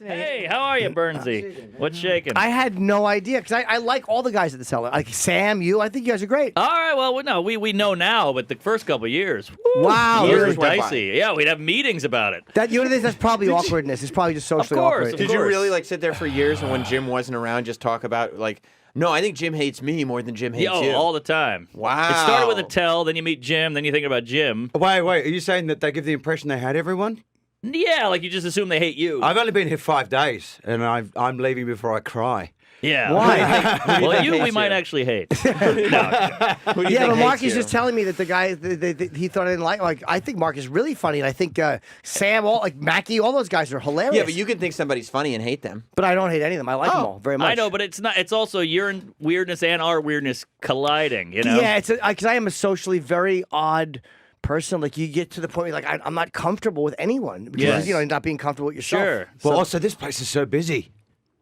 Hey, how are you, Bernsey? What's shaking? I had no idea because I like all the guys at the cellar. Like Sam, you. I think you guys are great. All right, well, no, we know now, but the first couple of years, Wow, those really? were dicey. Yeah, we'd have meetings about it. That you know that's probably awkwardness. It's probably just socially course, awkward. of Did you course. really like sit there for years and when Jim wasn't around, just talk about like, no, I think Jim hates me more than Jim hates Yeah, you. all the time. Wow. It started with a tell, then you meet Jim, then you think about Jim. Wait, are you saying that they give the impression they had everyone? Yeah, like you just assume they hate you. I've only been here 5 days, and I'm leaving before I cry. Yeah. Why? Well, you we hates might you? actually hate. Who do you Yeah, think but hates Mark is you? just telling me that the guy he thought I didn't like. Like I think Mark is really funny, and I think Sam, all like Mackie, all those guys are hilarious. Yeah, but you can think somebody's funny and hate them. But I don't hate any of them. I like them all very much. I know, but it's not. It's also your weirdness and our weirdness colliding. You know. Yeah, it's because I am a socially very odd person. Like you get to the point where like I'm not comfortable with anyone because Yes. you know not being comfortable with yourself. Sure. Well, also this place is so busy.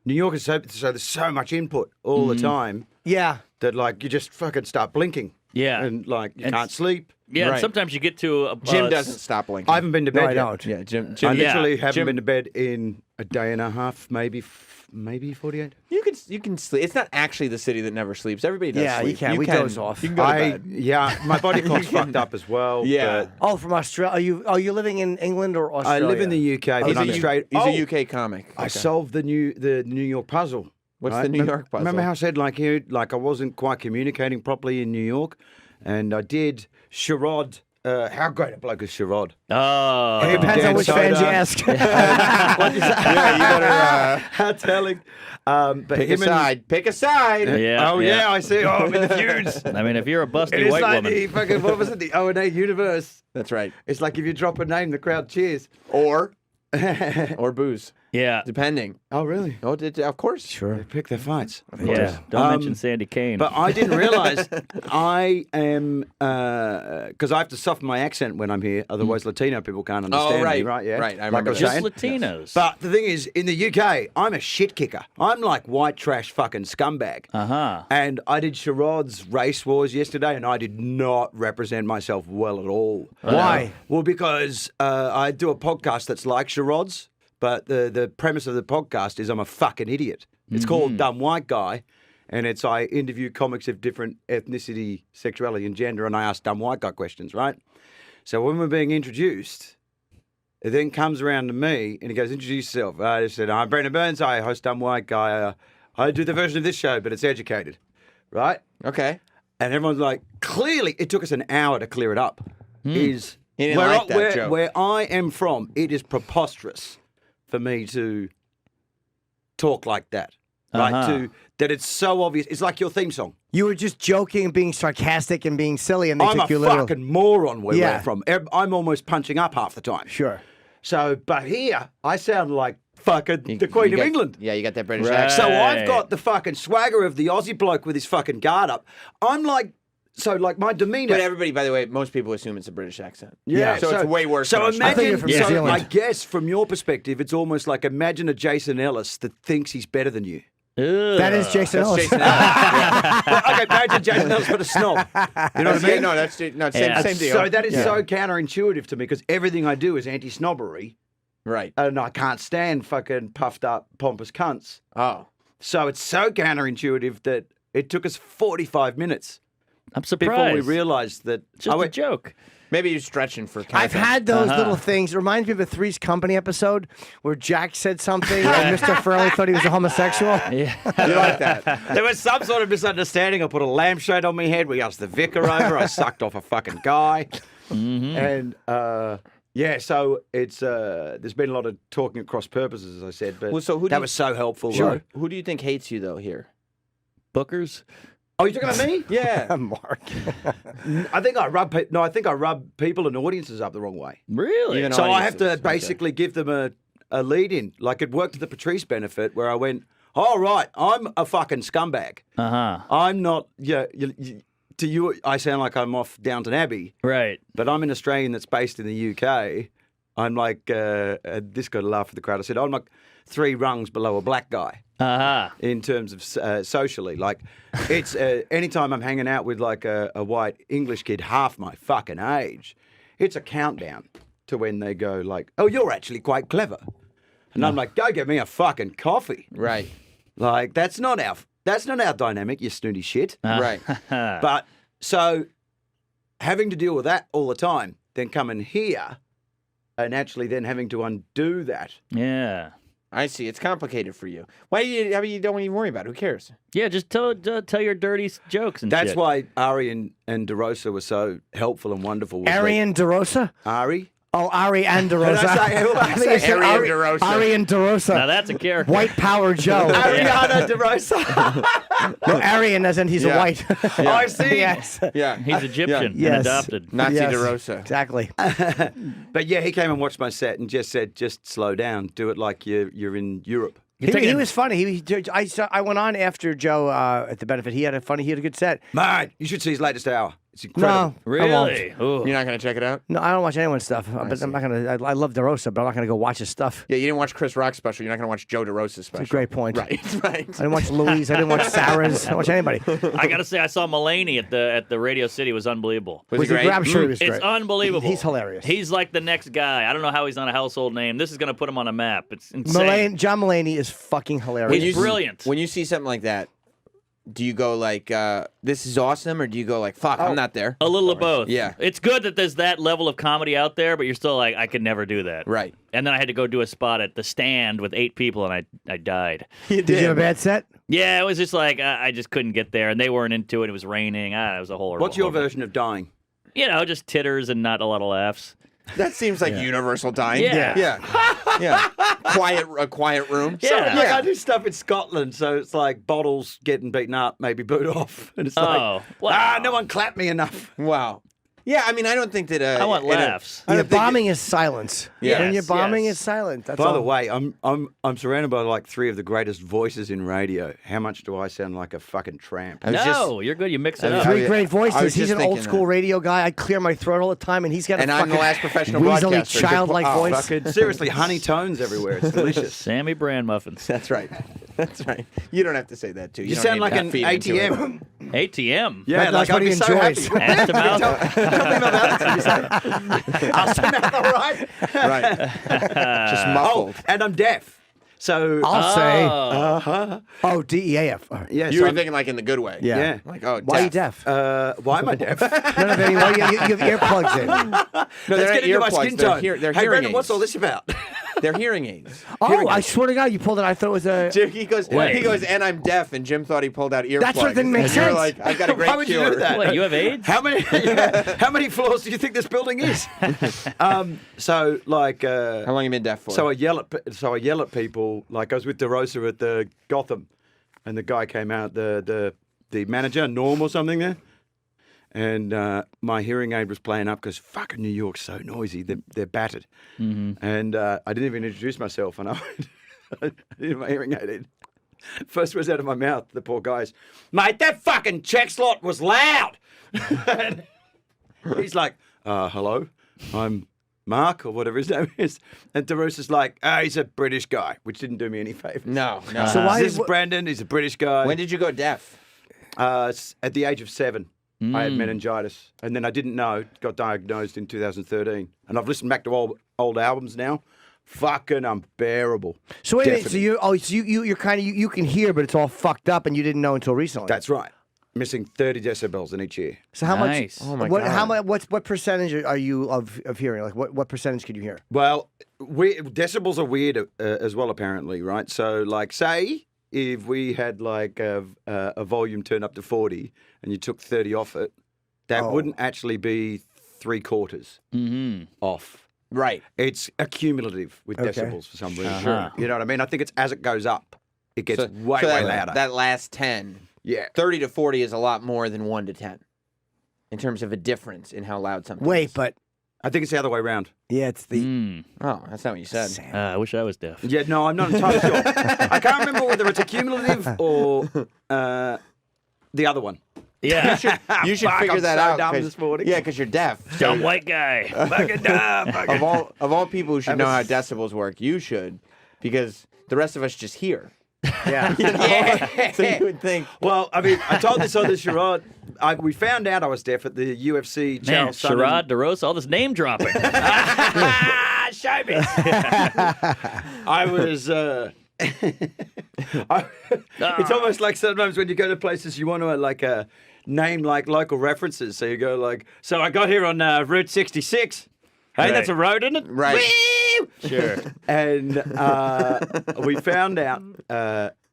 New York is so there's so much input all the time Yeah. that like you just fucking start blinking. Yeah. and like you And can't sleep. Yeah. And Right. sometimes you get to a Jim doesn't stop blinking. I haven't been to bed No, I yet. don't. Yeah, Jim. I Yeah. literally haven't Jim- been to bed in a day and a half, maybe 48. You can sleep. It's not actually the city that never sleeps. Everybody does Yeah, you sleep. can. We doze off. You can go to bed. Yeah, my body clock's fucked up as well. Yeah. but Oh, from Australia. Are you living in England or I Australia? live in the UK, He's but I'm a, straight. he's Oh, a UK comic. I Okay. solved the New York puzzle. What's right? the New York puzzle? Remember how I said like I wasn't quite communicating properly in New York, and I did charade. How great a bloke is charade? Oh. It depends on which fans you ask. Yeah, you better How telling. But pick a him and- side. Pick a side. Yeah. Oh yeah, I see. Oh, I'm in the feuds. I mean, if you're a busty It's white like woman. the fucking what was it? The O&A universe. That's right. It's like if you drop a name, the crowd cheers. Or booze, Yeah. depending. Oh really? Oh, of course. They pick their fights. Yeah. Don't mention Sandy Kane. But I didn't realize I am because I have to soften my accent when I'm here. Otherwise, Latino people can't understand right. me. Right? Yeah. Right, I Like remember was that. just saying. Latinos. But the thing is, in the UK, I'm a shit kicker. I'm like white trash fucking scumbag. Uh-huh. And I did charades race wars yesterday, and I did not represent myself well at all. Why? Well, because I do a podcast that's like charades, but the premise of the podcast is I'm a fucking idiot. It's called Dumb White Guy, and it's I interview comics of different ethnicity, sexuality, and gender, and I ask dumb white guy questions, right? So when we're being introduced, it then comes around to me, and he goes, "Introduce yourself." I just said, "I'm Brendon Burns. I host Dumb White Guy. I do the version of this show, but it's educated, right?" Okay. And everyone's like, clearly, it took us an hour to clear it up. Is He didn't like that joke. where I am from, it is preposterous for me to talk like that. Right? Uh-huh. That it's so obvious. It's like your theme song. You were just joking and being sarcastic and being silly, and they I'm took a you literal. fucking moron where Yeah. we're from. I'm almost punching up half the time. Sure. So, but here, I sound like fucking the Queen You of got- England. Yeah, you got that British Right. accent. So I've Hey. got the fucking swagger of the Aussie bloke with his fucking guard up. I'm like, so like my demeanor. But everybody, by the way, most people assume it's a British accent. Yeah, So it's way worse. So than I thought you imagine, were from so New Zealand. I guess from your perspective, it's almost like imagine a Jason Ellis that thinks he's better than you. That is Jason That's Ellis. Jason Ellis. Well, okay, imagine Jason Ellis but a snob. You know what I Yeah, mean? no, that's no, same, Yeah. same deal. So that is so counterintuitive to me because everything I do is anti-snobbery, right. and I can't stand fucking puffed up, pompous cunts. Oh, So it's so counterintuitive that it took us 45 minutes I'm before surprised. we realized that. Just oh, a wait, joke. maybe you're stretching for. I've content. had those little things. It reminds me of a Three's Company episode where Jack said something and Mr. Furley thought he was a homosexual. Yeah. You like that? There was some sort of misunderstanding. I put a lampshade on my head. We asked the vicar over. I sucked off a fucking guy. And yeah, so it's there's been a lot of talking at cross purposes, as I said. But Well, so who do that you- was so helpful. Sure. Though. Who do you think hates you though here? Bookers? Oh, you're talking about me? Yeah. Mark. I think I rub. No, I think I rub people and audiences up the wrong way. Really? Even So I have to audiences, okay. basically give them a lead in. Like it worked to the Patrice benefit, where I went, "All right, I'm a fucking scumbag. Uh-huh. I'm not. Yeah, to you, I sound like I'm off Downton Abbey." Right. But I'm an Australian that's based in the UK. I'm like, this got a laugh at the crowd. I said, I'm like 3 rungs below a black guy Uh-huh. in terms of socially. Like, it's anytime I'm hanging out with like a white English kid half my fucking age, it's a countdown to when they go like, oh, you're actually quite clever. And I'm like, go get me a fucking coffee. Right. Like, that's not our dynamic, you snooty shit. Right. But so having to deal with that all the time, then coming here and actually then having to undo that. Yeah. I see. It's complicated for you. Why do you? How about you don't even worry about it? Who cares? Yeah, just tell your dirty jokes and That's shit. why Ari and DeRosa were so helpful and wonderful. Arian DeRosa? Ari? Oh, Ari and DeRosa. I say think you said Arian DeRosa. Ari and DeRosa. Now that's a character. White Power Joe. Ariana DeRosa. No, Arian as in he's a Yeah. white. Oh, I see. Yes. Yeah. He's Egyptian and Yes. adopted. Nazi Yes, DeRosa. Exactly. But yeah, he came and watched my set and just said, just slow down. Do it like you're in Europe. He was funny. I went on after Joe at the benefit. He had a good set. Mate, you should see his latest hour. It's incredible. No, I won't. Really? Ooh. You're not going to check it out? No, I don't watch anyone's stuff. But I'm not gonna. I love DeRosa, but I'm not gonna go watch his stuff. Yeah, you didn't watch Chris Rock's special. You're not going to watch Joe DeRosa's special. It's a great point. Right, right. I didn't watch Louise. I didn't watch Sarah's. I didn't watch anybody. I gotta say, I saw Mulaney at the Radio City. It was unbelievable. Was Was it he great? I'm sure he was It's great. unbelievable. He's hilarious. He's like the next guy. I don't know how he's not a household name. This is gonna put him on a map. It's insane. John Mulaney is fucking hilarious. He's brilliant. When you see something like that, do you go like, this is awesome, or do you go like, fuck, I'm not there? A little of both. Yeah. It's good that there's that level of comedy out there, but you're still like, I could never do that. Right. And then I had to go do a spot at the Stand with 8 people, and I died. You Did you have a bad set? Yeah, it was just like I just couldn't get there, and they weren't into it. It was raining. It was a horrible. What's your horrible- version of dying? You know, just titters and not a lot of laughs. That seems like universal dying. Yeah. Yeah. A quiet room. Yeah. Like I do stuff in Scotland, so it's like bottles getting beaten up, maybe boot off, and it's like, Oh, wow. no one clapped me enough. Wow. Yeah, I mean, I don't think that. I want laughs. Yeah, bombing is silence. Yes, When you're bombing, yes. it's silent. That's By all. the way, I'm surrounded by like 3 of the greatest voices in radio. How much do I sound like a fucking tramp? I was No, you're good. You mix it I up. was- Three great I was voices. just He's an thinking old school that. radio guy. I clear my throat all the time, and he's got a And I'm fucking the last professional weaselly, broadcaster. childlike Oh, voice. Fucking seriously, honey tones everywhere. It's delicious. Sammy Brand muffins. That's right. That's right. You don't have to say that too. You don't sound need like to an feed into it. ATM. ATM. Yeah, That's like what I'd he be so enjoys. happy. Ass to mouth. Tell me about that. You say, I'll stand out all right. Right. Just muffled. Oh, and I'm deaf. So I'll say, Oh. oh, DEAF. All right. yeah, You so were thinking like in the good way. Yeah. yeah. Like, oh, Why are you deaf? Why am I deaf? None of any. Well, you have earplugs in. No, Let's they're get into my not skin earplugs. tone. They're Hey, hearing Brendon, aids. what's all this about? They're hearing aids. Oh, I swear to God, you pulled it. I thought it was a. Jim, he goes, and I'm deaf, and Jim thought he pulled out earplugs. That's what didn't make And you're sense. like, I've got a great Why would you cure. do that? Wait, you have AIDS? How many? How many floors do you think this building is? So like. How long you been deaf for? So I yell at people. Like I was with DeRosa at the Gotham, and the guy came out, the manager, Norm or something there, and my hearing aid was playing up because fucking New York's so noisy. They're battered, and I didn't even introduce myself, and I did my hearing aid in. First words out of my mouth, the poor guy's, mate, that fucking check slot was loud. And he's like, hello, I'm Mark or whatever his name is. And DeRosa's like, he's a British guy, which didn't do me any favors. no. So why This is Brendon, he's a British guy. When did you go deaf? At the age of 7, I had meningitis. And then I didn't know, got diagnosed in 2013. And I've listened back to old albums now. Fucking unbearable. So wait a minute. Definitely. So you're kind of you can hear, but it's all fucked up, and you didn't know until recently. That's right. Missing 30 decibels in each ear. So how Nice. much? Oh, my what, God. How much? What percentage are you of hearing? Like what percentage could you hear? Well, decibels are weird as well, apparently, right? So, like, say if we had like a volume turned up to 40 and you took 30 off it, that Oh. wouldn't actually be 3/4 off. Right. It's accumulative with Okay. decibels for some reason. Sure. You know what I mean? I think it's as it goes up, it gets So way that, louder. That last 10, yeah. 30 to 40 is a lot more than 1 to 10 in terms of a difference in how loud something Wait, is. but I think it's the other way around. yeah, it's the. Mm. Oh, that's not what you said. I wish I was deaf. Yeah, no, I'm not entirely sure. I can't remember whether it's accumulative or the other one. Yeah. You should Fuck, figure I'm that so out. dumb 'cause- this morning. Yeah, because you're deaf. Dumb white guy. Fucking dumb. Of all people who should know how decibels work, you should, because the rest of us just hear. Yeah. You know? So you would think. Well, I mean, I told this on the charade. We found out I was deaf at the UFC. Man, Charles Sonnen- Sherrod, DeRosa, all this name dropping. Charade showbiz. I was. It's almost like sometimes when you go to places you want to name like local references. So you go like, so I got here on Route 66. Hey, Right. that's a road, isn't it? Right. Woo! Sure. And we found out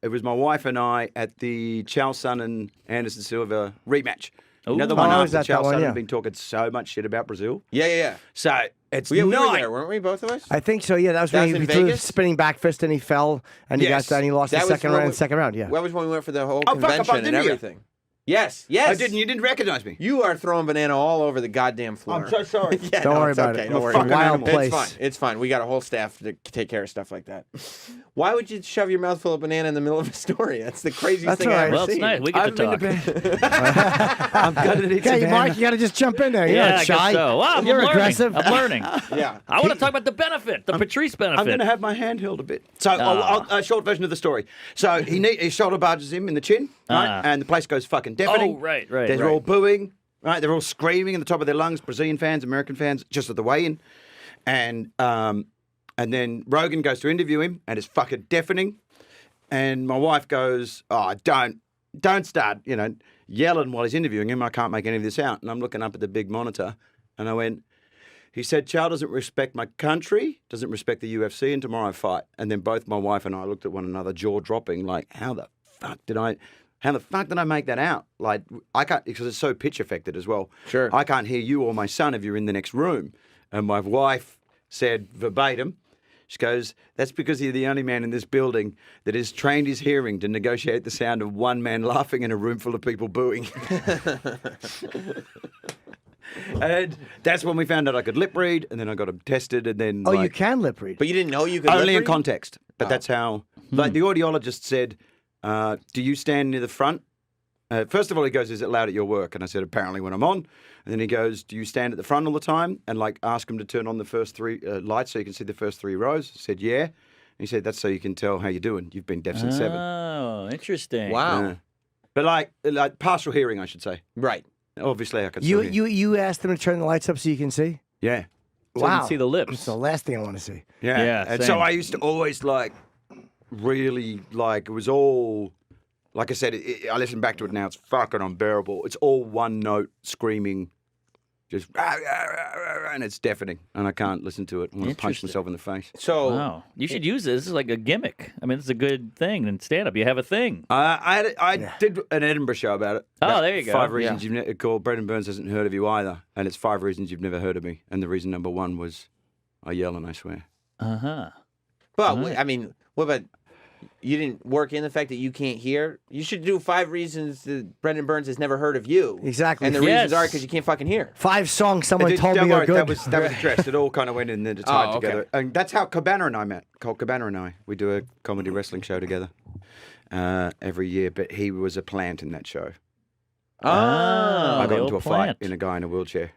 it was my wife and I at the Charles Sun and Anderson Silva rematch. You know the Ooh. one Oh, is after that Charles one? Sun Yeah. had been talking so much shit about Brazil. Yeah. So it's We were night. there, weren't we? Both of us. I think so. Yeah, that was That when was he in threw a Vegas? spinning back fist and he fell and he got Yes. that and he lost That the was second when round. we- Second round. Yeah. That was when we went for the whole Oh, fuck, I convention bumped and into you. everything. Yes. I didn't. You didn't recognize me. You are throwing banana all over the goddamn floor. I'm so sorry. Yeah, Don't no, worry it's about okay. it. Don't I'm a worry. fucking about it. wild place. It's fine. It's fine. We got a whole staff to take care of stuff like that. Why would you shove your mouth full of banana in the middle of a story? That's the craziest That's thing all I've right. ever Well, it's seen. nice. We get to talk. I'm gonna need Okay, some Mark, banana. you got to just jump in there. You're Yeah, not I shy. guess so. Wow, You're I'm learning. aggressive. I'm learning. Yeah. I want to talk about the benefit, the Patrice benefit. I'm going to have my hand held a bit. So, a short version of the story. So, he shoulder barges him in the chin, right? And the place goes fucking deafening. Oh, right. They're all booing, right? They're all screaming in the top of their lungs, Brazilian fans, American fans, just at the weigh in. And then Rogan goes to interview him, and it's fucking deafening. And my wife goes, "Oh, don't start, yelling while he's interviewing him. I can't make any of this out." And I'm looking up at the big monitor, and I went, he said, "Chow doesn't respect my country, doesn't respect the UFC, and tomorrow I fight." And then both my wife and I looked at one another, jaw dropping, like, how the fuck did I make that out? Like, I can't, because it's so pitch affected as well. Sure. I can't hear you or my son if you're in the next room. And my wife said verbatim, she goes, "That's because you're the only man in this building that has trained his hearing to negotiate the sound of one man laughing in a room full of people booing." And that's when we found out I could lip read, and then I got him tested, and then Oh, you can lip read. But you didn't know you could only lip in read? context. But that's how. Like the audiologist said, "Do you stand near the front?" First of all, he goes, "Is it loud at your work?" And I said, "Apparently when I'm on." And then he goes, "Do you stand at the front all the time?" And like ask him to turn on the first three lights so you can see the first three rows. I said, "Yeah." And he said, "That's so you can tell how you're doing. You've been deaf since 7. Oh, interesting. Wow. Yeah. But like partial hearing, I should say. Right. Obviously, I can still hear. You asked them to turn the lights up so you can see? Yeah. So you can see the lips. It's the last thing I want to see. Yeah. Yeah, And same. so I used to always really it was all, like I said, I listen back to it now, it's fucking unbearable. It's all one note screaming, just, and it's deafening. And I can't listen to it. I want to punch Interesting. myself in the face. So Wow. You should use this. This is like a gimmick. I mean, it's a good thing in stand up. You have a thing. I did an Edinburgh show about it. Oh, About there you go. 5 reasons you've never called Brendon Burns hasn't heard of you either. And it's 5 reasons you've never heard of me. And the reason number 1 was I yell and I swear. Uh huh. But I mean, what about you didn't work in the fact that you can't hear? You should do 5 reasons that Brendon Burns has never heard of you. Exactly. And the Yes. reasons are because you can't fucking hear. 5 songs someone told Don't me are worry, good. that was addressed. It all kind of went in there to tie Oh, okay. together. And that's how Cabana and I met. Called Cabana and I. We do a comedy wrestling show together every year. But he was a plant in that show. Oh, I the got old into a plant. fight in a guy in a wheelchair.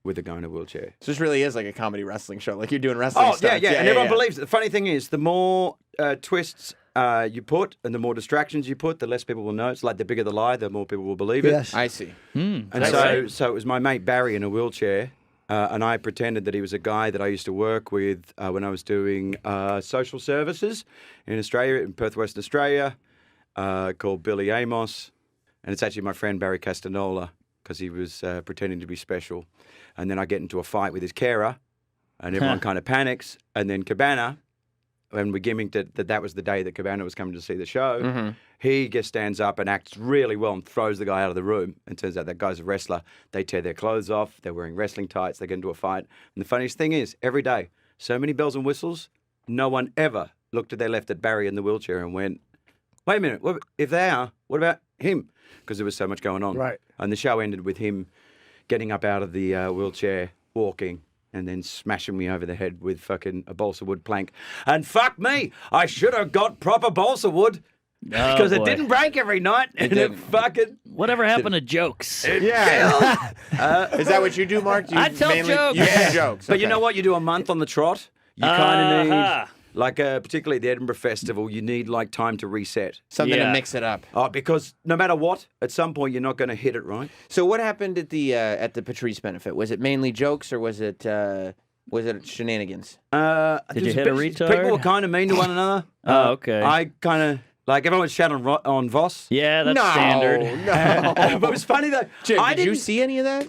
With a guy in a wheelchair. So this really is like a comedy wrestling show. Like you're doing wrestling Oh, stuff. yeah. And everyone believes it. The funny thing is, the more twists you put and the more distractions you put, the less people will know. It's like the bigger the lie, the more people will believe it. Yes. I see. And I see. so it was my mate Barry in a wheelchair, and I pretended that he was a guy that I used to work with when I was doing social services in Australia, in Perth, Western Australia, called Billy Amos. And it's actually my friend Barry Castanola, because he was pretending to be special. And then I get into a fight with his carer, and everyone kind of panics. And then Cabana, when we gimmicked it that was the day that Cabana was coming to see the show, he just stands up and acts really well and throws the guy out of the room. And turns out that guy's a wrestler. They tear their clothes off. They're wearing wrestling tights. They get into a fight. And the funniest thing is, every day, so many bells and whistles, no one ever looked to their left at Barry in the wheelchair and went, "Wait a minute, if they are, what about him?" Because there was so much going on. Right. And the show ended with him getting up out of the wheelchair, walking, and then smashing me over the head with fucking a balsa wood plank. And fuck me, I should have got proper balsa wood because it boy. didn't break every night. And it didn't. fucking... Whatever happened to jokes? Yeah. Is that what you do, Mark? Do you I tell jokes. You do jokes. But you know what? You do a month on the trot. You kind of Uh-huh. need, like particularly at the Edinburgh Festival, you need like time to reset. Something Yeah. to mix it up. Oh, because no matter what, at some point you're not going to hit it right. So what happened at the Patrice benefit? Was it mainly jokes or was it Was it shenanigans? Did you hit a retard? People were kind of mean to one another. Oh, okay. I kind of like everyone shat on Voss. Yeah, that's no, standard. No. But it was funny though. Jim, I did you didn't see any of that?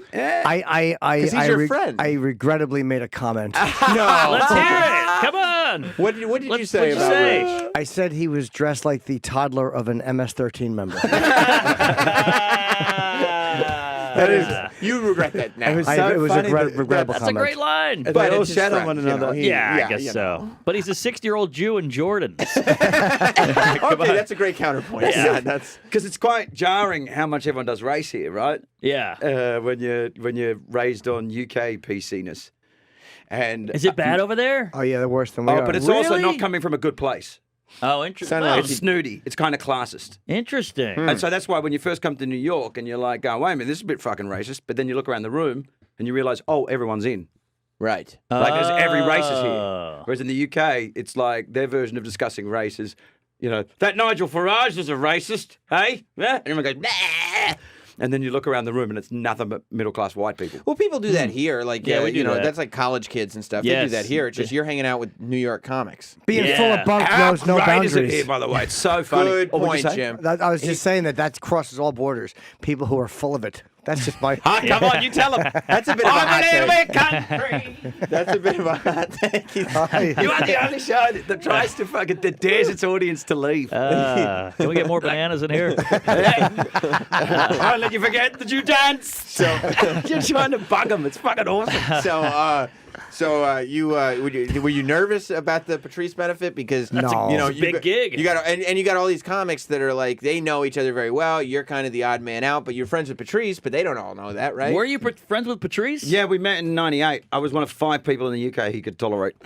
He's your friend. I regrettably made a comment. No. Let's hear it. Come on. What did you say What'd you about say? Rich? I said he was dressed like the toddler of an MS-13 member. That is, you regret that now. It was it was funny a that- regrettable That's a comment. great line. They all it's his shat on friend, one you know, another. he- Yeah, I guess you so. know. But he's a 60-year-old Jew in Jordans. Okay, that's a great counterpoint. Yeah. Yeah, that's Because it's quite jarring how much everyone does race here, right? Yeah. When you're raised on UK PC-ness. And Is it bad over there? Oh yeah, they're worse than we are. but it's also Really? not coming from a good place. Oh, interesting. Sounded Well, like It's snooty. It's kind of classist. interesting. And so that's why when you first come to New York and you're like, oh, wait a minute, this is a bit fucking racist. But then you look around the room and you realize, oh, everyone's in. right. Like there's every race is here. Oh. Whereas in the UK, it's like their version of discussing race is, you know, that Nigel Farage is a racist, hey? Yeah? And everyone goes, nah. And then you look around the room and it's nothing but middle-class white people. Well, people do that here. Like, Yeah, we do you know, that. that's like college kids and stuff. They Yes. do that here. It's just you're hanging out with New York comics. Being Yeah. full of bunk How knows no great is it boundaries. here, by the way? It's so funny. Good What would you point, say? Jim. I was just saying that crosses all borders. People who are full of it. That's just my. Ah, come on, you tell them. That's a bit of a hot I'm a little take. bit country. That's a bit of a hot take. You are the only show that tries to fucking that dares its audience to leave. Can we get more bananas in here? I'll let you forget that you dance. So you're trying to bug them. It's fucking awesome. Were you nervous about the Patrice benefit because No. you know It's a big gig. You got and you got all these comics that are like they know each other very well. You're kind of the odd man out, but you're friends with Patrice, but they don't all know that, right? Were you friends with Patrice? Yeah, we met in '98. I was one of 5 people in the UK he could tolerate,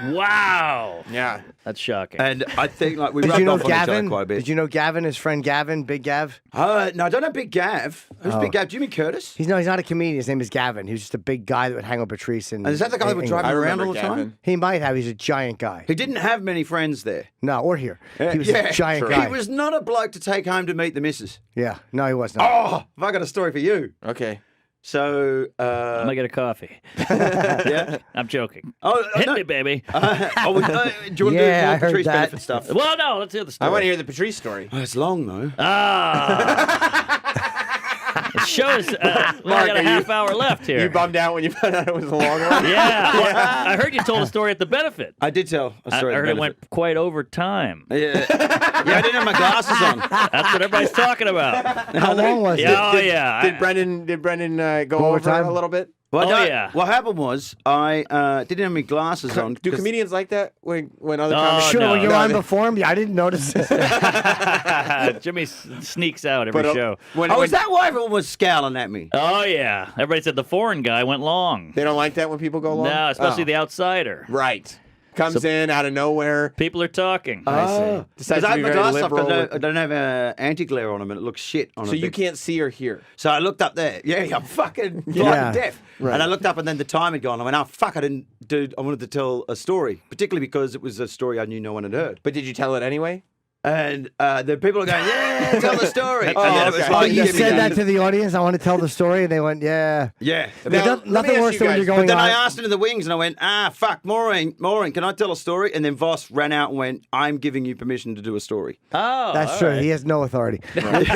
Wow. Yeah. That's shocking. and I think like we Did rubbed you know off on each other Gavin? quite a bit. Did you know Gavin? His friend Gavin, Big Gav. No, I don't know Big Gav. Who's Big Gav? Jimmy Curtis? He's not a comedian. His name is Gavin. He was just a big guy that would hang with Patrice. And And is that the guy that would drive I around remember all the Gavin. time? He might have. He's a giant guy. He didn't have many friends there. No, or here. He was Yeah, a giant true. guy. He was not a bloke to take home to meet the missus. Yeah. No, he was not. Oh, have I got a story for you? Okay. So, I'm gonna get a coffee. yeah. I'm joking. Oh, Hit no. me, baby. Do you want Yeah, to do I more heard Patrice that. benefit stuff? Well, no. Let's hear the I story. want to hear the Patrice story. Oh, it's long though. The show is. We only Mark, got a are you- half hour left here. You bummed out when you found out it was a long one? Yeah. Well, I heard you told a story at the benefit. I did tell a I story. heard at it the went quite over time. benefit. Yeah. Yeah, I didn't have my glasses on. That's what everybody's talking about. How long was it? Yeah, oh, yeah. Did Brendon go over overtime? a little bit? Well, Oh, no, yeah. What happened was I didn't have my glasses on. Do 'cause- comedians like that when other Oh, comics? Sure, no. when you're No, on they- before him, yeah, I didn't notice it. Jimmy sneaks out every show. When, Oh, when- is that why everyone was scowling at me? Oh, yeah. Everybody said the foreign guy went long. they don't like that when people go long? No, especially Oh. the outsider. Right. Comes in out of nowhere. People are talking. Oh, Decides because I to had be my very glasses off. liberal 'cause with- I don't have anti-glare on them, and it looks shit on So a you big- can't see or hear. So I looked up there. Yeah, I'm fucking blind Yeah. and deaf. Right. And I looked up, and then the time had gone. I went, oh fuck! I didn't do. I wanted to tell a story, particularly because it was a story I knew no one had heard. But did you tell it anyway? And the people are going, yeah, tell the story. Oh, and then it was okay. like, You give me said that. that to the audience. I want to tell the story, and they went, "Yeah." yeah. Now, let me Nothing ask worse you than when guys, you're going But then on. I asked him in the wings, and I went, fuck, Maureen, can I tell a story? And then Voss ran out and went, I'm giving you permission to do a story. Oh, That's all true. right. He has no authority. Right.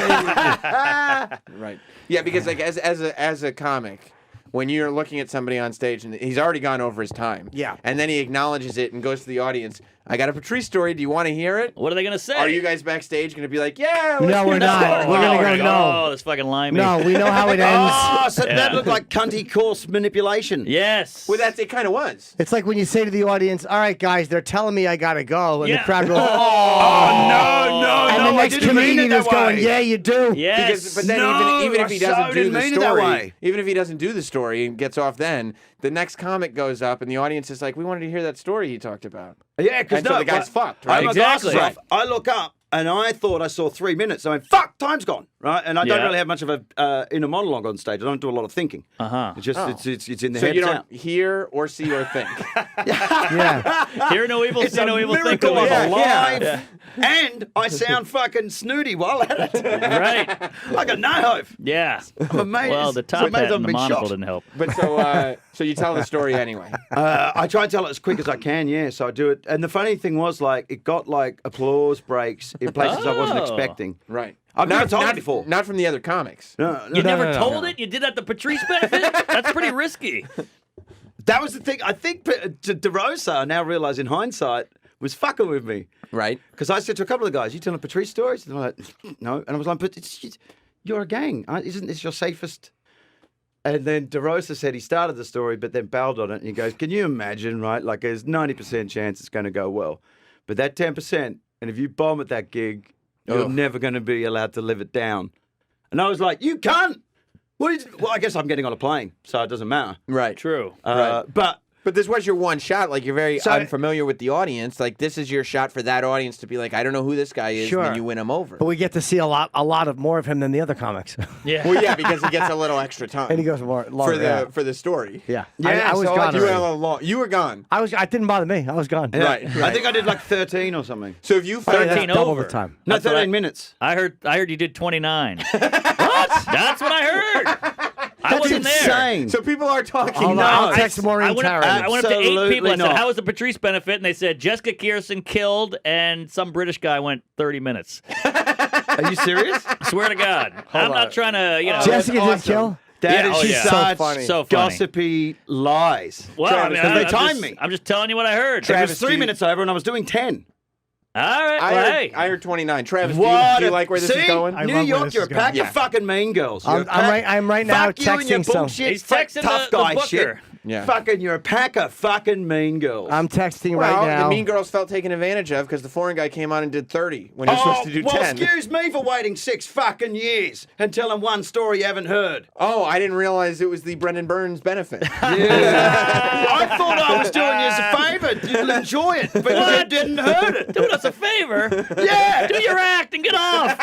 Yeah, because like as a comic, when you're looking at somebody on stage and he's already gone over his time. Yeah. And then he acknowledges it and goes to the audience. I got a Patrice story. Do you want to hear it? What are they going to say? Are you guys backstage going to be like, yeah? No, let's hear we're the not. story? We're gonna Oh, go, no. Oh, this fucking limey. No, we know how it ends. Oh, so Yeah. that looked like cunty coarse manipulation. Yes. Well, it kind of was. It's like when you say to the audience, "All right, guys, they're telling me I gotta go," and Yeah. the crowd goes, Oh, no, and the I next didn't mean comedian it that is going, way. "Yeah, you do." Yes. Because, but then No, even if I he so doesn't do didn't the mean it that story, way. even if he doesn't do the story and gets off, then the next comic goes up and the audience is like, we wanted to hear that story he talked about. Yeah, because And so the guy's fucked, I right? have my glasses Exactly. off. I look up and I thought I saw 3 minutes. I went, fuck, time's gone. right? And I don't Yeah. really have much of a inner monologue on stage. I don't do a lot of thinking. It's just it's in the So head. you it's don't out. hear or see or think. Yeah. Hear no evil, It's see a no evil, think miracle no I'm evil. alive, Yeah. and I sound fucking snooty while at it. Right. I got no hope. Yeah. I'm amazed. Well, the I'm top amazed hat I've and the been monocle shot. didn't help. But so you tell the story anyway. I try and tell it as quick as I can, yeah. So I do it. And the funny thing was, like, it got like applause breaks in places I wasn't Oh. expecting. Right. I've never told it before. Not from the other comics. No, You No, never no, no, told no. it? You did that at the Patrice benefit? That's pretty risky. that was the thing. I think DeRosa, I now realise in hindsight, was fucking with me. Right. Because I said to a couple of guys, "You telling Patrice stories?" And they're like, "No." And I was like, "But you're a gang. Isn't this your safest?" And then DeRosa said he started the story, but then bailed on it. And he goes, "Can you imagine, right? Like, there's 90% chance it's going to go well. But that 10%, and if you bomb at that gig, you're never going to be allowed to live it down." And I was like, "You can't." Well, I guess I'm getting on a plane, so it doesn't matter. Right. True. But this was your one shot. Like, you're very So- unfamiliar with the audience. Like, this is your shot for that audience to be like, I don't know who this guy is, Sure. and then you win him over. But we get to see a lot of more of him than the other comics. Yeah. Well, yeah, because he gets a little extra time. And he goes more longer. for the story. yeah. Yeah, I was so gone. You went already. a little long. You were gone. It didn't bother me. I was gone. Yeah. Right, I think I did like 13 or something. So if you Hey, found that's 13 double over. the time. No, That's what 13 minutes. I heard you did 29. What? That's what I heard. I That's wasn't there. insane. So people are talking. Hold on, No, I'll I- text Maureen I went, Tarrant. I went up to 8 Absolutely people. I said, not. "How was the Patrice benefit?" And they said, "Jessica Kierson killed, and some British guy went 30 minutes." Are you serious? Swear to God. I'm not trying to, Jessica awesome. did kill? That Yeah, is oh, yeah. such So funny. So funny. gossipy lies. Well, I mean, Because they I'm timed just- me. I'm just telling you what I heard. It Travis, was do 3 you- minutes over and I was doing 10. All right. I Well, heard, hey. I heard 29. Travis, What? do you like where this See? is going? I New love where York, this you're a is going. pack Yeah. of fucking mean girls. You're a I'm right now Fuck you and your texting some. bullshit. He's fuck texting tough the guy booker. shit. Yeah. Fucking, you're a pack of fucking mean girls. I'm texting Well, right now. the Mean Girls felt taken advantage of because the foreign guy came on and did 30 when he was supposed to do well, 10. excuse me for waiting 6 fucking years and telling one story you haven't heard. Oh, I didn't realize it was the Brendon Burns benefit. Yeah. I thought I was doing you a favour. You'll enjoy it, but you didn't heard it. Do us a favor. Yeah. Do your act and get off.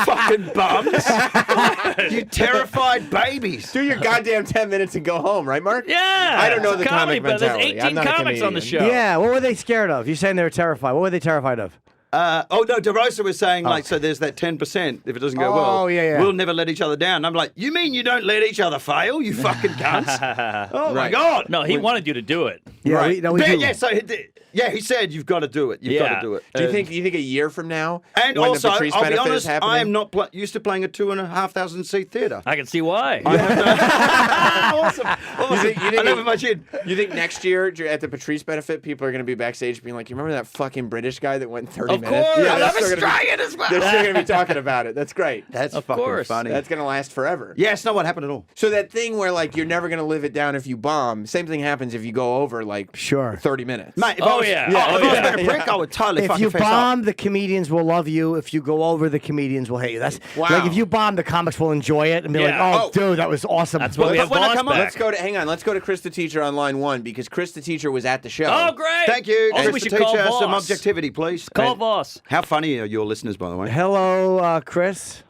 fucking bums. You terrified babies. Do your goddamn 10 minutes and go home, right, Mark? Yeah. I don't know It's the a comedy, comic but there's mentality. 18 I'm not a comics on the show. comedian. Yeah, what were they scared of? You're saying they were terrified. What were they terrified of? Oh no, DeRosa was saying like, so there's that 10% if it doesn't go well. Oh, yeah. We'll never let each other down. I'm like, you mean you don't let each other fail, you fucking cunts? Oh my Right. god. No, he wanted you to do it. Yeah, Right. we do. Yeah, so he said you've got to do it. You've got Yeah. to do it. Do you think a year from now, And when also, the Patrice I'll be benefit honest, is happening? I am not used to playing a 2,500 seat theatre. I can see why. Awesome. You think I love it my chin. You think next year at the Patrice benefit, people are going to be backstage being like, "You remember that fucking British guy that went 30 Of minutes?" course. Yeah, Yeah, they're I'm still gonna be- Australian as well. They're still going to be talking about it. That's great. That's Of fucking course. funny. That's going to last forever. Yeah, it's not what happened at all. So that thing where like you're never going to live it down if you bomb. Same thing happens if you go over like Sure. 30 minutes. Mate, if Oh, I was, yeah. if I was Yeah. being a prick, I would totally If fucking you fess up. bomb, the comedians will love you. If you go over, the comedians will hate you. That's Wow. like if you bomb, the comics will enjoy it and be Yeah. like, "Oh, Oh. dude, that was awesome." That's what we But have when I Boss come up- back. Let's go to hang on. Let's go to Chris the Teacher on line 1 because Chris the Teacher was at the show. Oh, great. Thank you. Also, Chris we the should call teacher, some Voss. objectivity, please. Call And Voss. How funny are your listeners, by the way? Hello, Chris.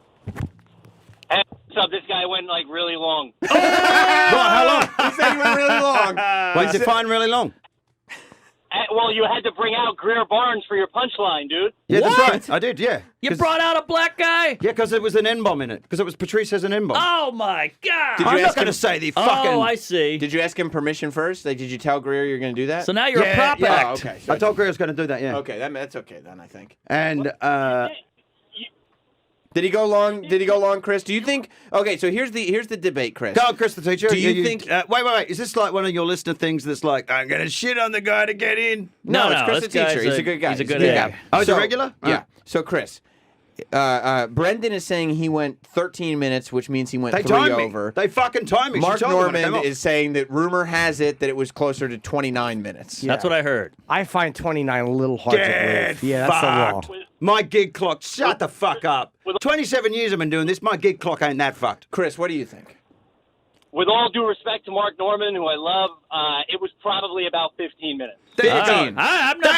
Hey, what's up? This guy went like really long. Right, how long? He said you went really long. Wait, define really long. Well, you had to bring out Greer Barnes for your punchline, dude. Yeah, What? that's right. I did, yeah. You brought out a black guy? Yeah, because there was an N-bomb in it. Because it was Patrice has an N-bomb. Oh, my God. Did you I'm ask not going to him- say the fucking... Oh, I see. Did you ask him permission first? Like, did you tell Greer you're going to do that? So now you're a prop yeah. act. Oh, okay. I told Greer I was going to do that, yeah. Okay, that's okay then, I think. And Did he go long? Did he go long, Chris? Do you think? Okay, so here's the debate, Chris. go on, Chris the teacher. Do you think- wait. Is this like one of your listener things that's like, I'm going to shit on the guy to get in? No, it's Chris this the teacher. guy's He's a good guy. He's a good guy. egg. Oh, he's a regular? Yeah. So Chris, Brendon is saying he went 13 minutes, which means he went They 3 timed me. over. They fucking timed me. She Mark told me when it came Norman off. is saying that rumor has it that it was closer to 29 minutes. That's what I heard. I find 29 a little hard to Get believe. Yeah, that's fucked. the law. My gig clock, shut the fuck up. 27 years I've been doing this, my gig clock ain't that fucked. Chris, what do you think? With all due respect to Mark Norman, who I love, it was probably about 15 minutes. There you go.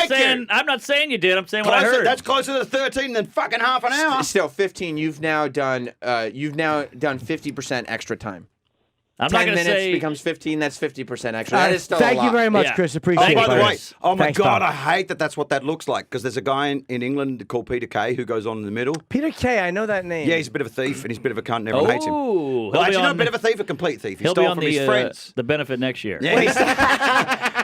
15. I'm not saying you did. I'm saying what I heard. That's closer to 13 than fucking half an hour. Still, 15. You've now done 50% extra time. I'm 10 not going to minutes say becomes 15. That's 50% extra. That is still a Thank lot. you very much, Yeah. Chris. Appreciate it. Oh, by the way, Chris. oh my Thanks, God, pal. I hate that that's what that looks like because there's a guy in England called Peter Kay who goes on in the middle. Peter Kay, I know that name. Yeah, he's a bit of a thief and he's a bit of a cunt and everyone hates him. Oh, Well, actually, not a bit of a thief, a complete thief. He He'll be stole on from the his friends. the benefit next year. Yeah,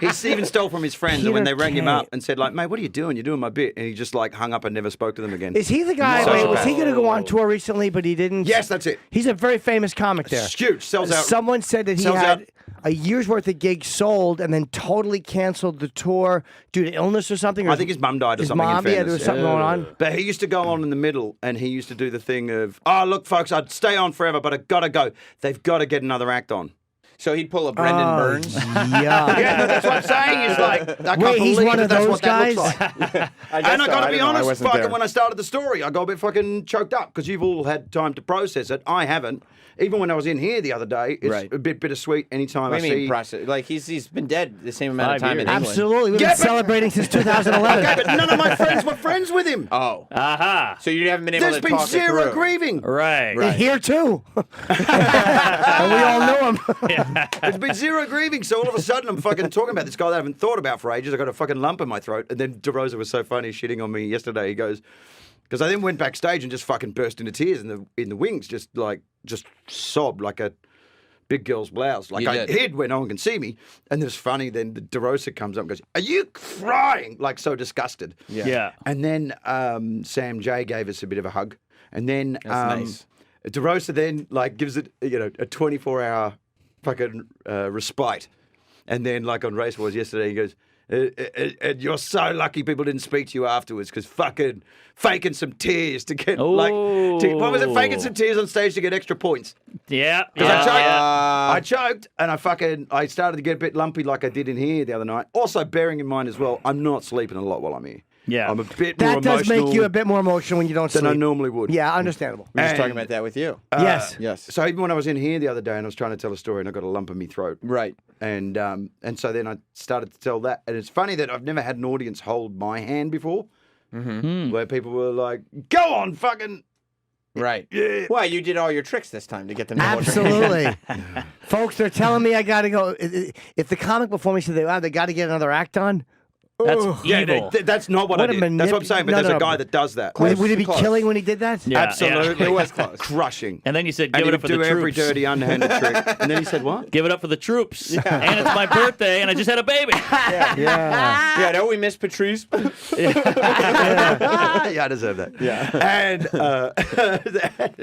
he even stole from his friends, and when they Peter rang him Kay. up and said, like, mate, what are you doing? You're doing my bit. And he just, like, hung up and never spoke to them again. Is he the guy? No. Wait, was he going to go on tour recently, but he didn't? Yes, that's it. He's a very famous comic there. It's huge. Sells out. Someone said that he Sells had out. a year's worth of gigs sold and then totally canceled the tour due to illness or something. Or I think his mum died or his something. mom, in yeah, there fairness. was something going on. But he used to go on in the middle, and he used to do the thing of, oh, look, folks, I'd stay on forever, but I got to go. They've got to get another act on. So he'd pull a Brendon Burns. Yeah. Yeah, no, that's what I'm saying. Is like, I can't Wait, he's believe one of that's those what that looks guys? like. I guess And I so. got to don't be know. I honest, wasn't fucking there. when I started the story, I got a bit fucking choked up because you've all had time to process it. I haven't. Even when I was in here the other day, it's Right. a bit bittersweet anytime What I do you mean see. process? Like he's been dead the same amount of 5 time in years. England. Absolutely. We've Yeah, been but- celebrating since 2011. Okay, but none of my friends were friends with him. Oh, Aha. so you haven't been able There's to been talk it zero through. grieving. Right. Here too. And we all know him. There's been zero grieving. So all of a sudden, I'm fucking talking about this guy that I haven't thought about for ages. I got a fucking lump in my throat. And then DeRosa was so funny shitting on me yesterday. He goes, because I then went backstage and just fucking burst into tears in the wings, just sobbed like a big girl's blouse. Like You I did. hid where no one can see me. And it was funny. Then the DeRosa comes up and goes, "Are you crying?" Like so disgusted. Yeah. And then Sam J gave us a bit of a hug. And then That's nice. DeRosa then like gives it a 24-hour fucking respite. And then like on Race Wars yesterday, he goes, and you're so lucky people didn't speak to you afterwards because fucking faking some tears to get what was it? Faking some tears on stage to get extra points. Yeah. 'Cause Yeah. I choked and I started to get a bit lumpy like I did in here the other night. Also bearing in mind as well, I'm not sleeping a lot while I'm here. Yeah. I'm a bit more That does emotional make you a bit more emotional when you don't than I sleep. normally would. Yeah, understandable. We were just And- talking about that with you. Yes. Yes. So even when I was in here the other day and I was trying to tell a story and I got a lump in my throat. Right. And so then I started to tell that. And it's funny that I've never had an audience hold my hand before. Where people were like, go on, fucking. Right. Yeah. Well, you did all your tricks this time to get them to hold your hand. Absolutely. Folks, they're telling me I got to go. If the comic before me said they got to get another act on, That's Yeah, evil. that's not what I What a did. That's what I'm saying. But no, there's no, a guy but- that does that. would it be Close. killing when he did that? Yeah, Absolutely. It was close. Crushing. And then you said, And give he it would up for do the every troops. dirty underhanded trick. And then he said, what? Give it up for the troops. And it's my birthday, and I just had a baby. Yeah. Yeah, don't we miss Patrice? Yeah, I deserve that. Yeah. And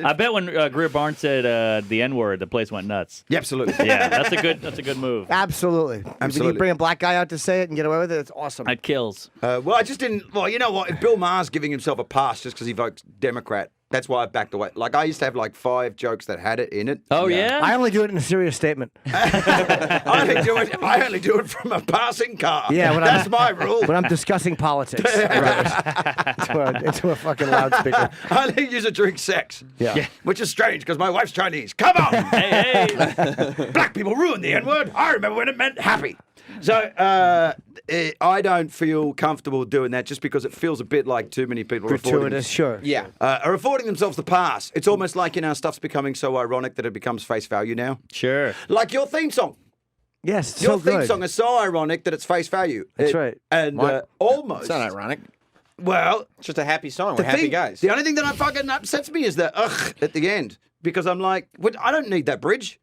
I bet when Greer Barnes said the N word, the place went nuts. yeah, absolutely. Yeah, that's a good move. Absolutely. If you Absolutely. bring a black guy out to say it and get away with it, it's awesome. That kills. Well, I just didn't. Well, you know what? If Bill Maher's giving himself a pass just because he votes Democrat, that's why I backed away. Like I used to have like 5 jokes that had it in it. Oh yeah. I only do it in a serious statement. I only do it from a passing car. Yeah, when that's my rule. When I'm discussing politics, into a fucking loudspeaker. I only use it during sex. Yeah. Which is strange because my wife's Chinese. Come on. Hey, hey. Black people ruin the N-word. I remember when it meant happy. So I don't feel comfortable doing that just because it feels a bit like too many people Gratuitous, sure. Yeah. are affording themselves the pass. It's almost like, stuff's becoming so ironic that it becomes face value now. Sure. Like your theme song. Yes, it's Your so theme good. song is so ironic that it's face value. That's right. And What? almost. It's not ironic. Well, It's just a happy song. We're happy guys. The only thing that fucking upsets me is the ugh at the end. Because I'm like, I don't need that bridge.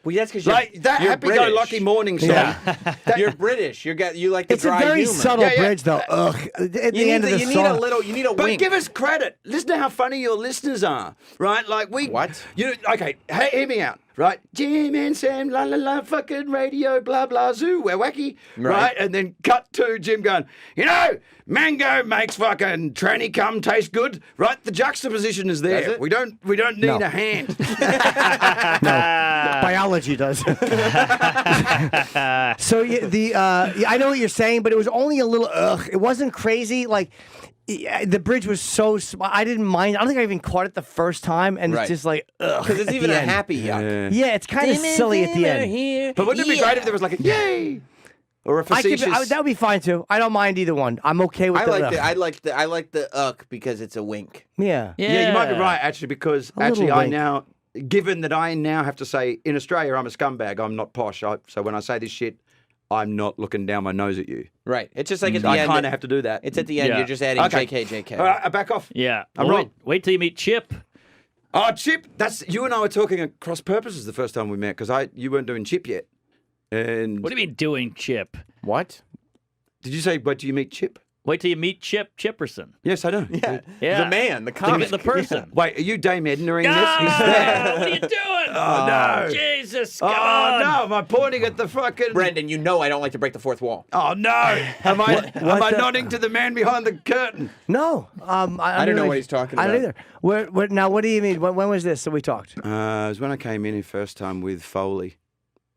Well, that's because Like that you're happy-go-lucky morning song. Yeah. You're British. You like the It's a dry very humor. subtle Yeah, yeah. bridge, though. Ugh. At the You end need, of the you need song. a little. You need a But wink. give us credit. Listen to how funny your listeners are, right? Like What? Okay, hey, hear me out, right? Jim and Sam, la la la, fucking radio, blah blah zoo, we're wacky, right? And then cut to Jim going, mango makes fucking tranny cum taste good, right? The juxtaposition is there. Does it? We don't need No. a hand. Biology does. So I know what you're saying, but it was only a little ugh. It wasn't crazy. Like the bridge was so small. I didn't mind. I don't think I even caught it the first time, and Right. it's just like ugh. Because it's at even the a end. happy yuck. Yeah, it's kind of silly at the end. But wouldn't it be great if there was like a yay? or a facetious. That would be fine too. I don't mind either one. I'm okay with I the like ugh. I like the because it's a wink. Yeah. Yeah, you might be right, actually, because actually little wink. given that I now have to say, in Australia, I'm a scumbag, I'm not posh. So when I say this shit, I'm not looking down my nose at you. Right. It's just like at the I end. kind of have to do that. It's at the end. Yeah. You're just adding Okay. JK. All right, I back off. Yeah. I'm Well, wrong. wait till you meet Chip. Oh, Chip, you and I were talking at cross purposes the first time we met because you weren't doing Chip yet. And What do you mean doing Chip? What? did you say, wait till you meet Chip? Wait till you meet Chip Chipperson. Yes, I know. Yeah. Yeah. The man, the comic. The person. Wait, are you Dame Ednaing this? Ah, He's there. what are you doing? Oh, no. Jesus, Oh, come on. no, am I pointing at the fucking... Brendan, you know I don't like to break the fourth wall. Oh, no. Am I the- nodding to the man behind the curtain? No. I don't know what he's talking I don't about. either. Now, what do you mean? When was this that we talked? It was when I came in the first time with Foley.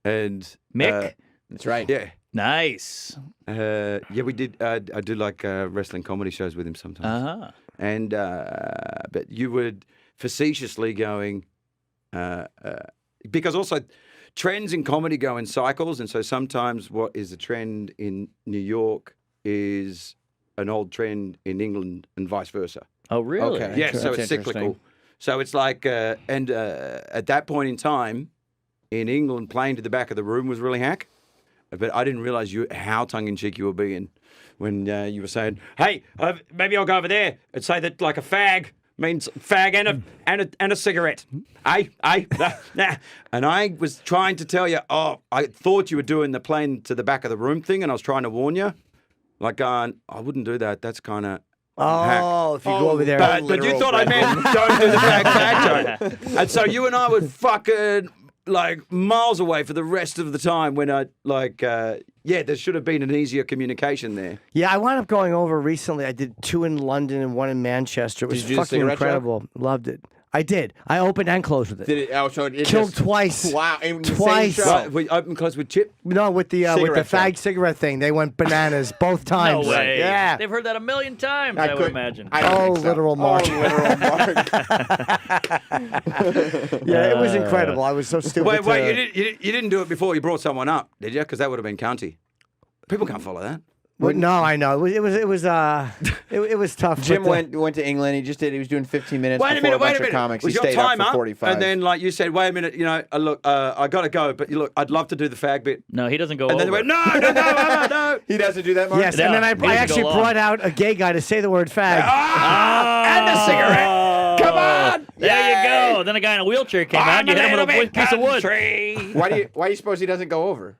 And... Mick? That's right. yeah. Nice. Yeah, we did. I do like wrestling comedy shows with him sometimes. Uh-huh. And but you would facetiously going because also trends in comedy go in cycles, and so sometimes what is a trend in New York is an old trend in England, and vice versa. Oh, really? Okay. Yeah, so That's it's cyclical. interesting. So it's like, and at that point in time, in England, playing to the back of the room was really hack. But I didn't realize how tongue-in-cheek you were being when you were saying, "Hey, maybe I'll go over there and say that like a fag means fag and a cigarette." Nah. And I was trying to tell you, I thought you were doing the playing to the back of the room thing, and I was trying to warn you, like going, "I wouldn't do that. That's kind of." Oh, if you go over there. But you thought I meant don't do the fag joke. And so you and I were fucking like miles away for the rest of the time when I there should have been an easier communication there. Yeah, I wound up going over recently. I did 2 in London and 1 in Manchester. It was Did you do the fucking cigarette joke? incredible. Loved it. I did. I opened and closed with it. Did it? Oh, so it Killed just, twice. Wow. In the same Twice. show. Right, we open close with Chip. No, with the Cigarette fag joke. cigarette thing, they went bananas both No times. way. Yeah. They've heard that a million times, I would couldn't- imagine. I don't think so. literal Mark. Oh, literal Mark. Yeah, it was incredible. I was so stupid. Wait, you didn't do it before you brought someone up, did you? Because that would have been cunty. People can't follow that. Well, no, I know. It was tough. Jim but, went to England. He was doing 15 minutes Wait a before minute, a bunch wait a of minute. comics. Was He your stayed time up for up? 45. And then like you said, wait a minute, look, I got to go, but look, I'd love to do the fag bit. No, he doesn't go And then over. they went, no. he doesn't do that, Mark? Yes, No, and then he I doesn't actually go long. brought out a gay guy to say the word fag. And a cigarette. Come on. There you go. Then a guy in a wheelchair came out and you hit him with a piece of wood. Why do you suppose he doesn't go over?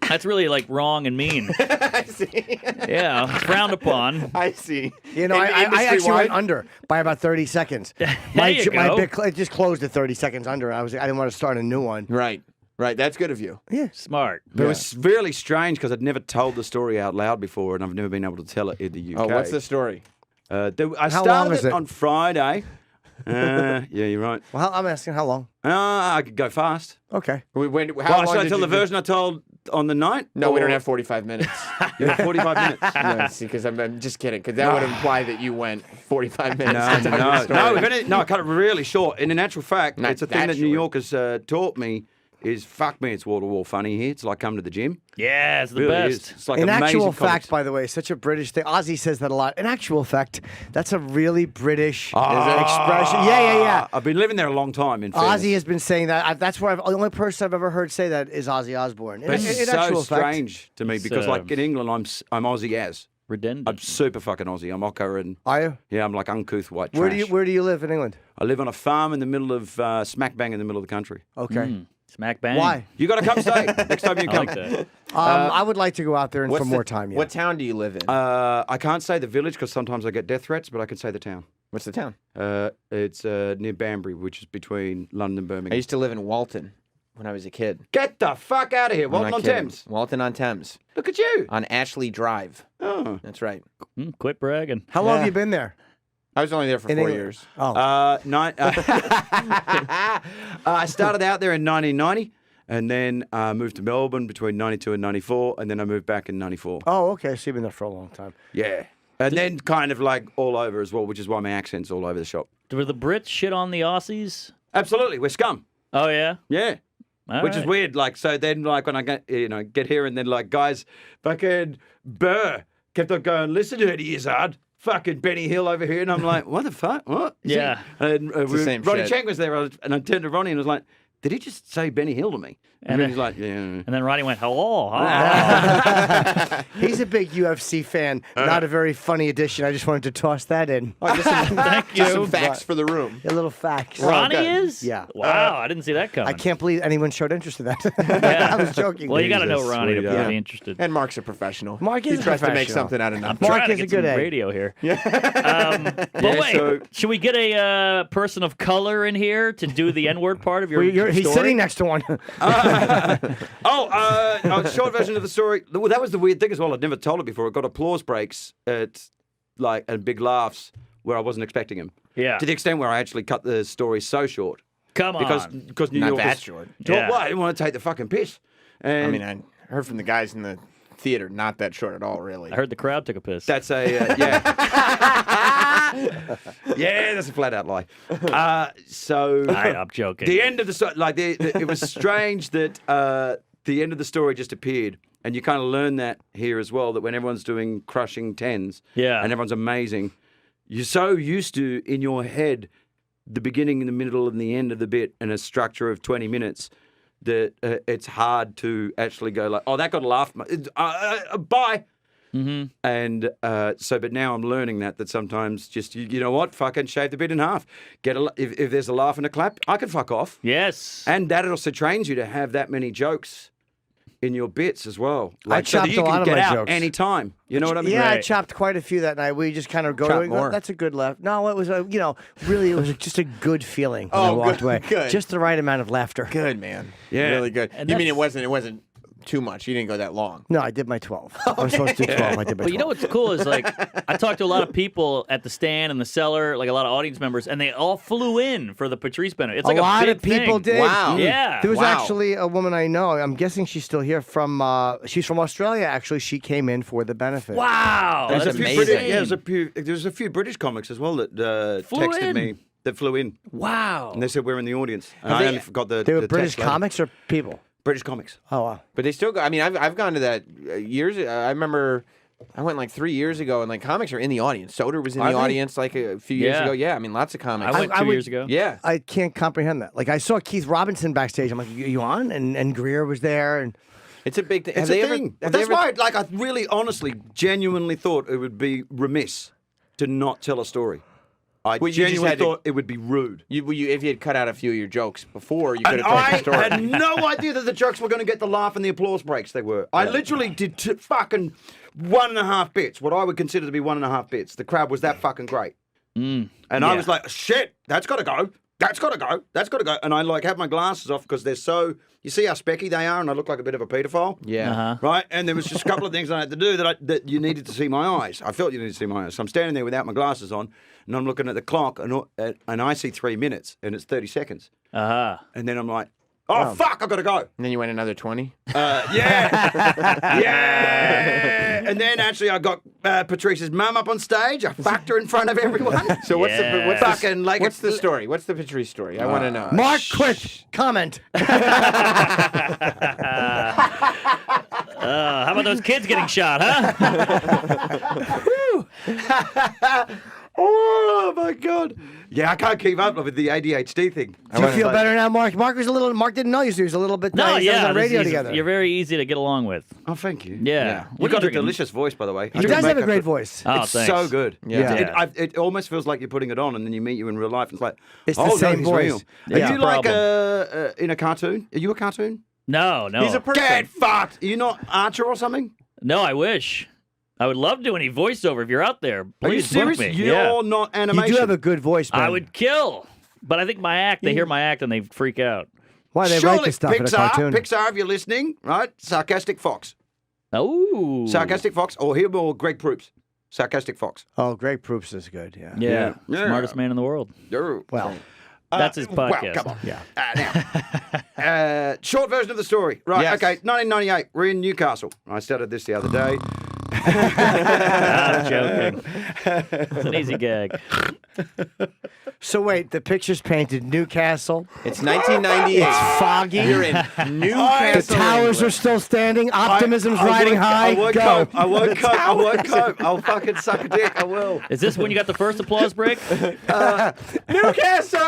That's really like wrong and mean. I see. Yeah, it's frowned upon. I see. You know, I actually Industry-wide? went under by about 30 seconds. There my you my go. bit it just closed at 30 seconds under. I didn't want to start a new one. Right. That's good of you. Smart. But it was really strange because I'd never told the story out loud before, and I've never been able to tell it in the UK. Oh, what's the story? I How started long is it? on Friday. Yeah, you're right. Well, I'm asking how long. I could go fast. Okay. How Well, long should I did tell you the do- version I told on the night? No, we Or- don't have 45 minutes. You have 45 minutes. No, see, because I'm just kidding. Because that would imply that you went 45 minutes. to tell your story. No, I cut it really short. And in actual fact, Not it's a thing that that New short. Yorkers taught me is fuck me, it's wall to wall funny here. It's like coming to the gym. Yeah, it's the Really best. is. It's like In amazing actual comics. fact, by the way, such a British thing. Ozzy says that a lot. In actual fact, that's a really British expression. Yeah. I've been living there a long time. In fairness. Ozzy has been saying that. That's where the only person I've ever heard say that is Ozzy Osbourne. But it's in so actual fact, strange to me because, like in England, I'm Aussie as. Redundant. I'm super fucking Aussie. I'm Ocker and are you? yeah, I'm like uncouth white trash. Where do you live in England? I live on a farm in the middle of smack bang in the middle of the country. Okay. Smack bang. Why? You got to come stay next time you I come. like that. I would like to go out there and for What's more the- time. Yeah. What town do you live in? I can't say the village because sometimes I get death threats, but I can say the town. What's the town? It's near Banbury, which is between London and I Birmingham. used to live in Walton when I was a kid. Get the fuck out of here, I'm Walton not on kidding. Thames. Walton on Thames. Look at you. On Ashley Drive. Oh. That's right. Quit bragging. How long Yeah. have you been there? I was only there for In 4 England? years. Oh, I started out there in 1990 and then moved to Melbourne between 92 and 94, and then I moved back in 94. oh, okay. So you've been there for a long time. Yeah. And then kind of like all over as well, which is why my accent's all over the shop. Were the Brits shit on the Aussies? Absolutely. We're scum. Oh, yeah? Yeah. which is weird. Like, so then, like, when I get here, and then like guys, fucking Burr kept on going, listen to it, he is hard. Fucking Benny Hill over here, and I'm like, what the fuck? What? Yeah. And the same Ronnie shit. Chang was there, and I turned to Ronnie and was like, did he just say Benny Hill to me? And then he's like, yeah. And then Ronnie went, hello. He's a big UFC fan. Not a very funny addition. I just wanted to toss that in. Thank you. Just some facts for the room. A little facts. Ronnie Okay. is? Yeah. Wow, I didn't see that coming. I can't believe anyone showed interest in that. Yeah. I was joking. Well, you got to know Jesus, Ronnie to sweetheart. be interested. And Mark's a professional. Mark is he a tries to make professional. something out of nothing. Mark Trying to is a get good some egg. radio here. But wait, so- should we get a person of color in here to do the N-word part of your He's story? sitting next to one. Short version of the story. Well, that was the weird thing as well. I'd never told it before. It got applause breaks and big laughs where I wasn't expecting them. Yeah. To the extent where I actually cut the story so short Come on. because New Not York that was, short. Yeah. Well, I didn't want to take the fucking piss. And I mean, I heard from the guys in the theater, not that short at all, really. I heard the crowd took a piss. that's a yeah, that's a flat out lie. So I'm joking. the end of the story, like it was strange that the end of the story just appeared, and you kind of learn that here as well. That when everyone's doing crushing tens, Yeah. and everyone's amazing, you're so used to in your head the beginning, the middle, and the end of the bit, and a structure of 20 minutes. That it's hard to actually go like, oh, that got a laugh. Bye. Mm-hmm. And but now I'm learning that sometimes just you know what, fucking shave the bit in half. If there's a laugh and a clap, I can fuck off. Yes. And that also trains you to have that many jokes in your bits as well. Like, so that chopped you a lot can of get my out jokes. anytime. You know what I mean? Yeah, I Right. chopped quite a few that night. We just kind of go Chop to it. more. That's a good laugh. No, it was really, it was just a good feeling when I Oh, walked good, away. good. Just the right amount of laughter. Good, man. Yeah. Really good. And You mean that's- it wasn't too much? You didn't go that long. No, I did my 12. I was supposed to do 12. I did my 12. But you know what's cool is like I talked to a lot of people at the stand and the cellar, like a lot of audience members, and they all flew in for the Patrice benefit. It's like a lot big of people thing. did. Wow. Yeah. There was Wow. actually a woman I know. I'm guessing she's still here she's from Australia. Actually, she came in for the benefit. Wow. That's That's amazing. amazing. There's a few British comics as well that Flew texted in. me that flew in, Wow. and they said we're in the audience. And they- I only forgot the They were the British text later. comics or people? British comics. Oh wow. But they still go. I mean, I've gone to that years. I remember I went like 3 years ago, and like comics are in the audience. Soder was in Are the they? audience like a few years Yeah. ago. Yeah, I mean, lots of comics. I went I 2 would- years ago. yeah. I can't comprehend that. Like I saw Keith Robinson backstage. I'm like, you on? And Greer was there. And It's a big thing. It's Have a they thing. ever? Have That's they ever, why, like, I really, honestly, genuinely thought it would be remiss to not tell a story. I Well, you just genuinely had to- thought it would be rude. if you had cut out a few of your jokes before, you could And have told I the story. had no idea that the jokes were going to get the laugh and the applause breaks they were. I literally did fucking 1.5 bits, what I would consider to be 1.5 bits. The crowd was that fucking great. And I was like, shit, that's got to go. That's got to go. That's got to go. And I like have my glasses off because they're so, you see how specky they are and I look like a bit of a paedophile? Yeah. Uh-huh. Right? And there was just a couple of things I had to do that you needed to see my eyes. I felt you needed to see my eyes. So I'm standing there without my glasses on and I'm looking at the clock and I see 3 minutes and it's 30 seconds. Uh-huh. And then I'm like, oh, fuck, I've got to go. And then you went another 20. Yeah. Yeah. And then actually I got Patrice's mum up on stage. I fucked her in front of everyone. So what's Yeah. the Fucking like what's it's- the story? What's the Patrice story? I want to know. Mark, quick comment. How about those kids getting shot, huh? Oh, my God. Yeah, I can't keep up with the ADHD thing. Do you feel better now, Mark? Mark didn't know you, so he was a little bit. No, he was yeah. on the radio he's- together. You're very easy to get along with. Oh, thank you. Yeah. You've What are got you a drinking? delicious voice, by the way. He does have a great voice. Oh, It's thanks. so good. Yeah. It almost feels like you're putting it on, and then you meet you in real life. And it's like, It's the oh, same no, he's voice. real. Yeah. Are you like Problem. in a cartoon? Are you a cartoon? No. He's a person. Get fucked. Are you not Archer or something? No, I wish. I would love to do any voiceover if you're out there. Are you Please book serious? me. You're Yeah. not You animation. do have a good voice, man. I would kill. But I think my act, they hear my act and they freak out. Why they Surely write this stuff in a Pixar, cartoon? Pixar, if you're listening, right? Sarcastic Fox. Oh. Sarcastic Fox, or him or Greg Proops. Sarcastic Fox. Oh, Greg Proops is good. Yeah. Yeah. Yeah. Smartest man in the world. Well, That's his podcast. Well, come on. yeah. Now, short version of the story. Right, Yes. okay, 1998. We're in Newcastle. I started this the other day. I'm joking. It's an easy gag. So wait, the picture's painted Newcastle. It's 1998. It's foggy. You're in The Newcastle. towers England. are still standing. Optimism's riding high. I won't Go. cope. I won't cope. I won't cope. I'll fucking suck a dick. I will. Is this when you got the first applause break? Newcastle.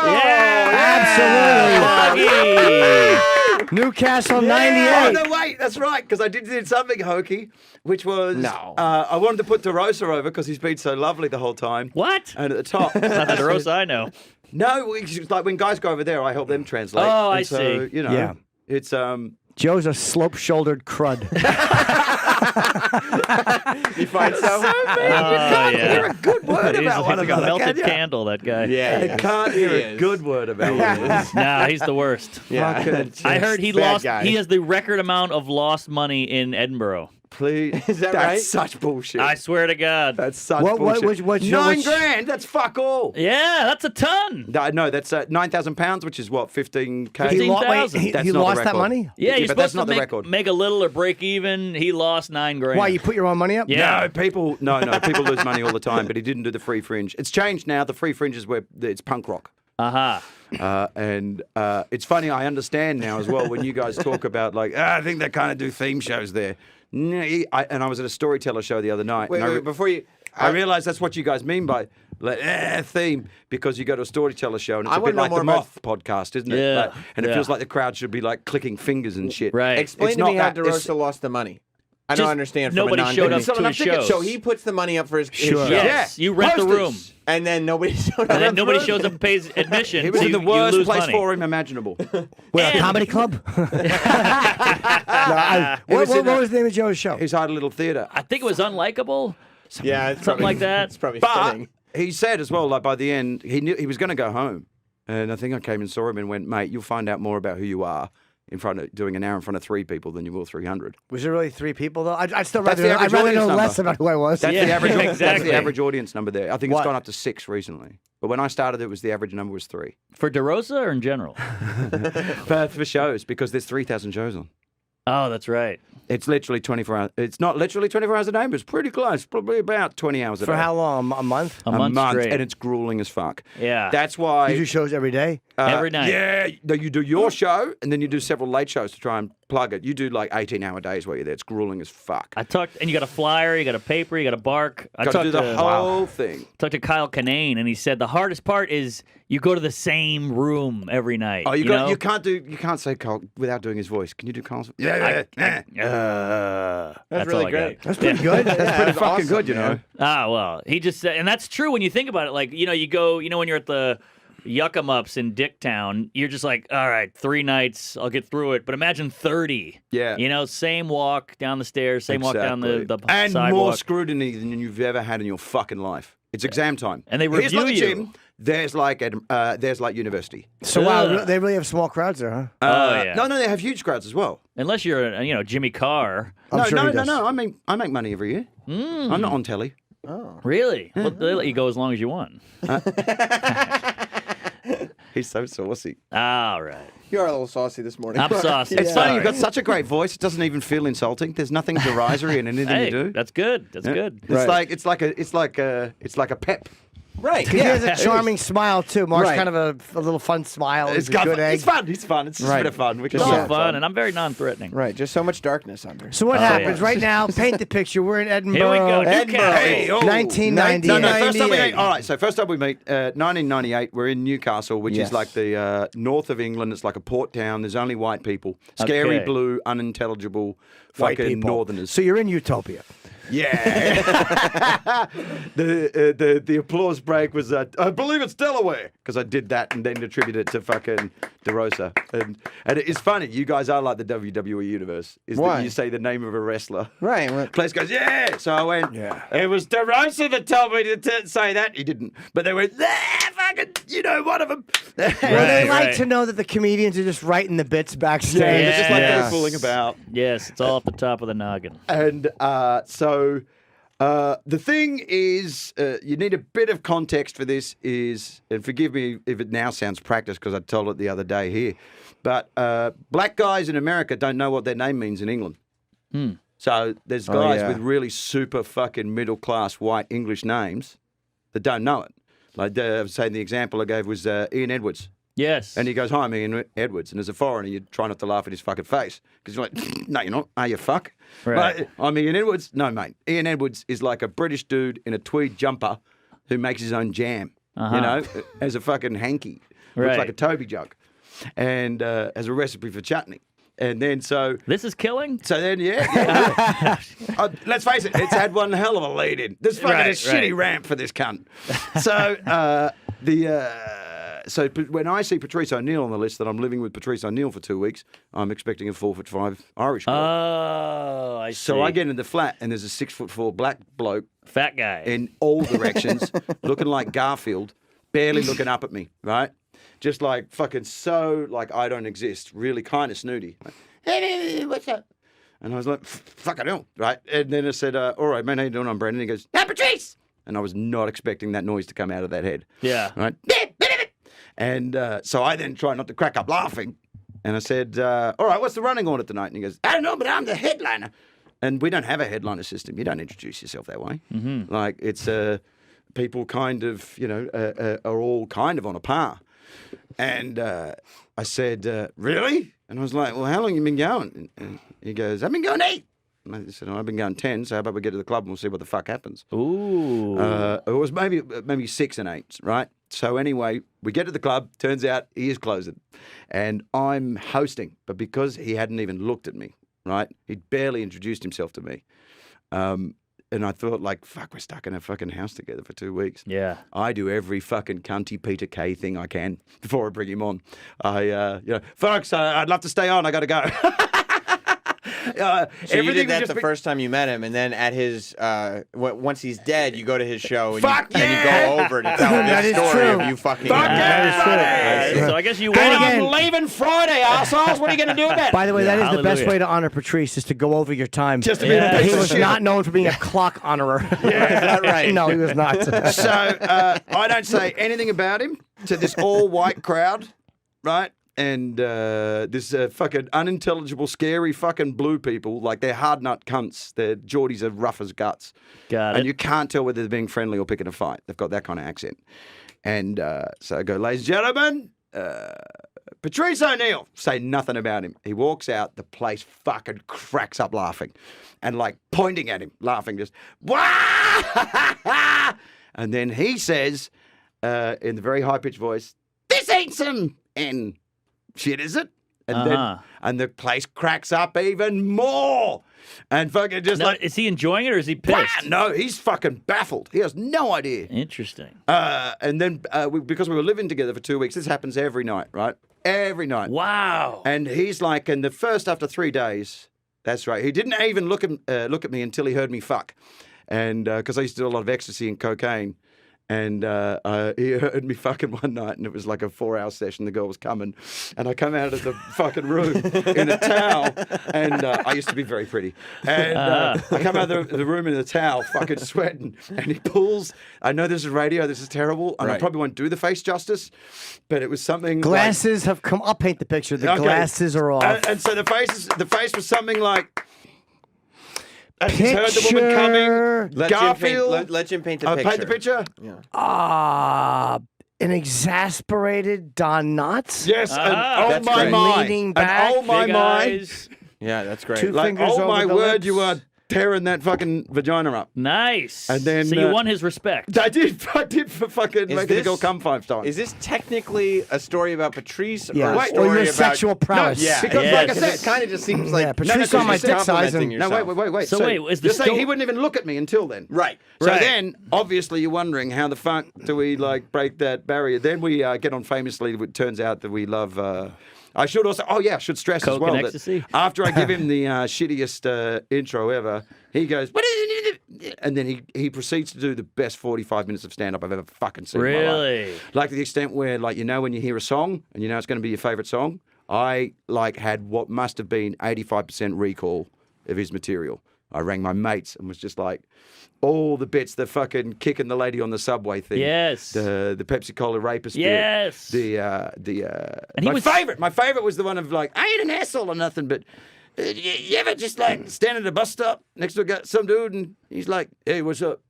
Absolutely. Foggy. Newcastle Oh, 98. no, wait. That's right. Because I did something hokey, which was No. I wanted to put DeRosa over because he's been so lovely the whole time. What? And at the top. Not the DeRosa I know. No, it's like when guys go over there, I help them translate. Oh, And I so, see. You know, Yeah. it's Joe's a slope-shouldered crud. You find so? Yeah. hear a good word He's about one like a another. melted can ya? candle, that guy. Yeah. I can't hear He a is. good word about one. Nah, he's the worst. Yeah. I heard he Bad lost. guy. He has the record amount of lost money in Edinburgh. Please, Is that that's right? such bullshit. I swear to God. That's such What- bullshit. what's $9 grand? That's fuck all. Yeah, that's a ton. No, that's £9,000, which is what, 15K? He lo- 15,000. He That's He not the lost that record. money? Yeah, you're but that's supposed not to the record. make a little or break even. He lost $9 grand. Why, you put your own money up? Yeah. No, people lose money all the time, but he didn't do the free fringe. It's changed now. The free fringe is where it's punk rock. And it's funny, I understand now as well when you guys talk about like, I think they kind of do theme shows there. No, and I was at a storyteller show the other night. Wait, and wait, before you. I realized that's what you guys mean by like, theme, because you go to a storyteller show and it's I a wanna bit know like more the about- Moth podcast, isn't it? Yeah, Like, and it yeah. feels like the crowd should be like clicking fingers and shit. Right. Explain It's to me not how that. It's- DeRosa lost the money. I Just don't understand. From nobody a non- showed up It's not to enough his tickets. shows. So he puts the money up for his Sure. show. Yes, you rent the room. Posters. And then nobody showed up. And then nobody for it? shows up and pays admission. He was so in the you worst lose place money. for him imaginable. Well, a And- comedy club? What was the name of Joe's show? His Idle Little Theatre. I think it was unlikable. Yeah, it's Something probably- like that. It's probably But fitting. he said as well, like by the end, he knew he was going to go home. And I think I came and saw him and went, mate, you'll find out more about who you are in front of doing an hour in front of 3 people than you will 300. Was there really 3 people, though? I'd still That's rather, the I'd average rather know audience less number. about who I was. That's, Yeah, the average, that's exactly. the average audience number there. I think What? it's gone up to 6 recently. But when I started, it was the average number was 3. For DeRosa or in general? For shows, because there's 3,000 shows on. Oh, that's right. It's literally 24 hours. It's not literally 24 hours a day, but it's pretty close. Probably about 20 hours a day. For how long? A month? A month straight. And it's grueling as fuck. Yeah. That's why. You do shows every day? Every night. Yeah, no, you do your show and then you do several late shows to try and plug it. You do like 18-hour days where you're there. It's grueling as fuck. I talked, and you got a flyer, you got a paper, you got a bark. I Got to talked do the whole thing. talked to Kyle Kinane, and he said the hardest part is you go to the same room every night. Oh, you got know? you can't say Carl without doing his voice. Can you do Carl's? That's all really I got. great. That's pretty good. That's pretty that's fucking awesome, good, you know. man. Ah, well, he just said, and that's true when you think about it. Like, you go, when you're at the Yuck-em-ups in Dicktown, you're just like, all right, 3 nights, I'll get through it. But imagine 30. Yeah. Same walk down the stairs, same walk down the and sidewalk. more scrutiny than you've ever had in your fucking life. It's exam time. And they Here's like review a you. gym. There's like university. So, wow, Ugh. they really have small crowds there, huh? Oh, yeah. No, they have huge crowds as well. Unless you're, Jimmy Carr. I'm sure he does. No. I make money every year. I'm not on telly. Really? Well, they let you go as long as you want. He's so saucy. All right. You are a little saucy this morning. I'm saucy. It's funny, you've got Sorry. such a great voice. It doesn't even feel insulting. There's nothing derisory in anything Hey, you do. that's good. That's good. It's like a pep. Right. He has a charming smile, too. Mark's Right. kind of a little fun smile. It's He's a good egg. It's fun. It's fun. It's just a Right. bit of fun. Which It's is all Yeah. fun, and I'm very non-threatening. Right. Just so much darkness under. So what Oh, happens yeah. right now? Paint the picture. We're in Edinburgh. Here we go. Edinburgh. Newcastle. Hey, oh. 1998. No, first time we 98. meet. All right, so first time we meet, 1998. We're in Newcastle, which Yes. is like the north of England. It's like a port town. There's only white people. Scary Okay. blue, unintelligible, White fucking people. northerners. So you're in Utopia. Yeah. the applause break was, I believe it's Delaware, because I did that and then attributed it to fucking DeRosa. And it's funny, you guys are like the WWE universe. Is Why? that you say the name of a wrestler. Right. Well, Place goes, yeah. So I went, Yeah. it was DeRosa that told me to say that. He didn't. But they went, fucking, one of them. Well, they Right, like right. to know that the comedians are just writing the bits backstage. Yeah, they're just like Yes. they're fooling about. Yes, it's all off the top of the noggin. And so the thing is, you need a bit of context for this and forgive me if it now sounds practice because I told it the other day here, but black guys in America don't know what their name means in England. So there's guys yeah. with really super fucking middle class white English names that don't know it. Like, say the example I gave was Ian Edwards. Yes. And he goes, "Hi, I'm Ian Edwards." And as a foreigner, you try not to laugh at his fucking face because you're like, "No, you're not. Are you fuck?" Right. Like, I'm Ian Edwards. No, mate. Ian Edwards is like a British dude in a tweed jumper who makes his own jam. You know, as a fucking hanky. Looks Right. like a Toby jug, and as a recipe for chutney. And then This is killing? So then, let's face it, it's had one hell of a lead in. There's fucking a shitty ramp for this cunt. So so when I see Patrice O'Neill on the list that I'm living with Patrice O'Neill for 2 weeks, I'm expecting a 4'5" Irish girl. Oh, I see. So I get in the flat and there's a 6'4" black bloke Fat guy. in all directions, looking like Garfield, barely looking up at me, right? Just like fucking so like I don't exist, really kind of snooty. Like, hey, what's up? And I was like, fucking hell, right? And then I said, all right, man, how you doing? I'm Brendon. He goes, "Hey, Patrice!" And I was not expecting that noise to come out of that head. Yeah. Right? And so I then try not to crack up laughing. And I said, all right, what's the running order tonight? And he goes, "I don't know, but I'm the headliner." And we don't have a headliner system. You don't introduce yourself that way. Mm-hmm. Like it's people kind of, are all kind of on a par. And I said, "Really?" And I was like, "Well, how long you been going?" And he goes, "I've been going 8." And I said, "I've been going 10, so how about we get to the club and we'll see what the fuck happens." Ooh. It was maybe 6 and 8, right? So anyway, we get to the club. Turns out he is closing. And I'm hosting. But because he hadn't even looked at me, right? He'd barely introduced himself to me. And I thought, like, fuck, we're stuck in a fucking house together for 2 weeks. Yeah. I do every fucking cunty Peter Kay thing I can before I bring him on. Folks, I'd love to stay on. I got to go. So you did that was the just first time you met him, and then at his once he's dead, you go to his show and, Fuck and you go over to tell him That his is story true. of you fucking. Fuck yeah, So I guess you And won. again- leaving Friday, assholes. What are you going to do about it? By the way, that is the best hallelujah. way to honor Patrice, is to go over your time. Just to be a piece He of was shit. not known for being a clock honorer. Is that right? No, he was not. So I don't say anything about him to this all-white crowd, right? And this fucking unintelligible, scary fucking blue people, like they're hard nut cunts. Their Geordies are rough as guts. Got And it. you can't tell whether they're being friendly or picking a fight. They've got that kind of accent. And so I go, "Ladies and gentlemen, Patrice O'Neill." Say nothing about him. He walks out. The place fucking cracks up laughing. And like pointing at him, laughing just, "Wah!" And then he says, in the very high-pitched voice, "This ain't some N shit, is it?" And then the place cracks up even more. And fucking just Now, like, is he enjoying it or is he pissed? no, he's fucking baffled. He has no idea. Interesting. And then because we were living together for 2 weeks, this happens every night, right? Every night. Wow. And he's like, and the first after 3 days, that's right. He didn't even look at me until he heard me fuck, and because I used to do a lot of ecstasy and cocaine. And he heard me fucking one night, and it was like a 4-hour session. The girl was coming, and I come out of the fucking room in a towel, and I used to be very pretty. And I come out of the room in a towel, fucking sweating, and he pulls. I know this is radio, this is terrible, and I Right. probably won't do the face justice, but it was something. Glasses have come. I'll paint the picture. The Okay. glasses are off. And so the face was something like. And he's heard the woman coming. Let Garfield. Let Jim paint the I'll picture. paint the picture. An exasperated Don Knotts. Yes, and That's my great. mind. Leaning back. And my Big mind. eyes. Yeah, that's great. Two Like, fingers oh over my the word, lips. you are tearing that fucking vagina up. Nice. And then, so you won his respect. I did for fucking Is making the this- girl come 5 times. Is this technically a story about Patrice Yeah. or a Wait, story or your about sexual prowess. Yeah, Because, Yes. like I Because said, it kind of just seems like Yeah, Patrice on my dick size. complimenting And, no, yourself. wait. So wait, is the you're saying sto- he wouldn't even look at me until then? Right. So right. then, obviously, you're wondering how the fuck do we like break that barrier? Then we get on famously. It turns out that we love. I should also. Oh yeah, I should stress Coke as well and that ecstasy? after I give him the shittiest intro ever, he goes, "What is it?" And then he proceeds to do the best 45 minutes of stand up I've ever fucking seen. In my life. Really? Like to the extent where, like, you know, when you hear a song and you know it's going to be your favorite song, I like had what must have been 85% recall of his material. I rang my mates and was just like, all the bits, the fucking kicking the lady on the subway thing. Yes. The Pepsi Cola rapist Yes. bit. And he My was- favorite was the one of like, I ain't an asshole or nothing, but You ever just like stand at a bus stop next to some dude and he's like, hey, what's up?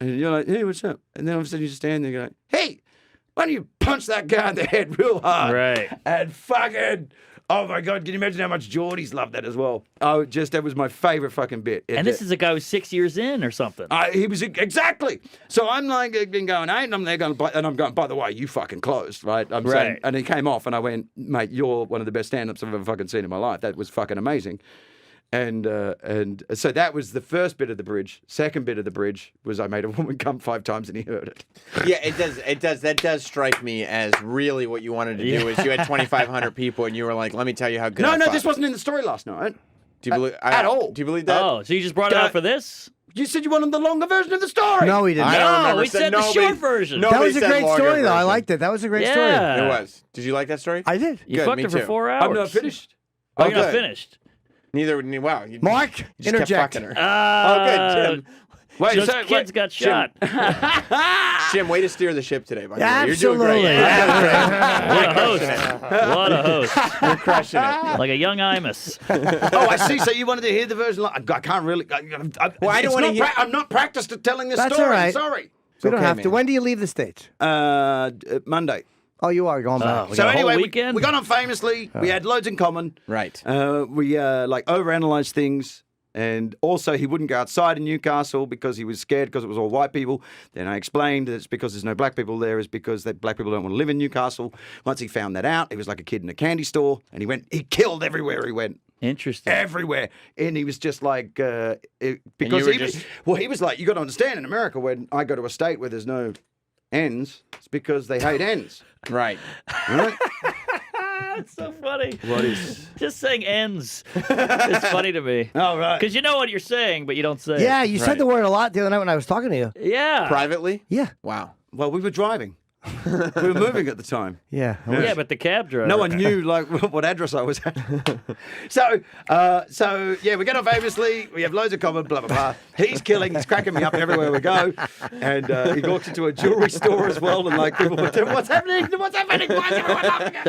And you're like, hey, what's up? And then all of a sudden you just stand there and you're like, hey, why don't you punch that guy in the head real hard? Right. And fucking, oh my God, can you imagine how much Geordies loved that as well? Oh, that was my favorite fucking bit. And this is a guy who's 6 years in or something. He was exactly. So I'm like, been going 8, and I'm there going, and I'm going, by the way, you fucking closed, right? I'm saying, Right. and he came off, and I went, mate, you're one of the best stand-ups I've ever fucking seen in my life. That was fucking amazing. And so that was the first bit of the bridge. Second bit of the bridge was I made a woman come 5 times and he heard it. Yeah, it does. It does. That does strike me as really what you wanted to do. Is you had 2,500 people and you were like, "Let me tell you how good." No, I no, fuck." this wasn't in the story last night. Do you believe at all. Do you believe that? Oh, so you just brought it out for this? You said you wanted the longer version of the story. No, he didn't. I don't No, remember. we said the Nobody- short version. no. That Nobody was a said great longer story, though. I version. liked it. That was a great Yeah. story. It was. Did you like that story? I did. You Good, fucked me her for too. 4 hours. I'm not finished. Oh, you're not good. finished. Neither. Wow. You Mark, just kept interject. fucking her. Oh, good, Jim. Wait, Those so, kids got shot. Jim, way to steer the ship today, by the way. You're doing Absolutely. great. What a host. What a host. You're crushing it. Like a young Imus. Oh, I see. So you wanted to hear the version. I can't really. Well, I don't it's wanna not hear- I'm not practiced at telling this That's story. all right. Sorry. We don't okay, have to. man. When do you leave the States? Monday. Oh, you are going back. Oh, we So got a whole anyway, weekend? we got on famously. We had loads in common. Right. We like overanalyzed things. And also, he wouldn't go outside in Newcastle because he was scared because it was all white people. Then I explained that it's because there's no black people there. It's because that black people don't want to live in Newcastle. Once he found that out, he was like a kid in a candy store. And he killed everywhere he went. Interesting. Everywhere. And he was just like, because were he, just- he was like, you got to understand in America, when I go to a state where there's no N's, it's because they hate N's. Right. Right? That's so funny. What is? Just saying ends. It's funny to me. Oh, right. Because you know what you're saying, but you don't say Yeah, it. you Right. said the word a lot the other night when I was talking to you. Yeah. Privately? Yeah. Wow. Well, we were driving. We were moving at the time. Yeah. Yeah, but the cab driver. No one knew like what address I was at. So yeah, we get on famously. We have loads of common. Blah blah blah. He's killing. He's cracking me up everywhere we go. And he walks into a jewelry store as well. And like people, what's happening? What's happening? Why is everyone laughing at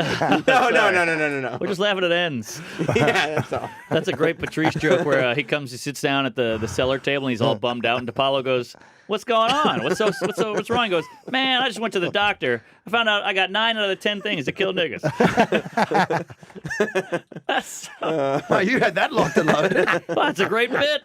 me? No. We're just laughing at ends. Yeah, that's all. That's a great Patrice joke where he sits down at the cellar table and he's all bummed out, and DePaulo goes, "What's going on? What's wrong?" He goes, "Man, I just went to the doctor. I found out I got 9 out of the 10 things that kill niggas." That's Oh, you had that locked and loaded. a great bit.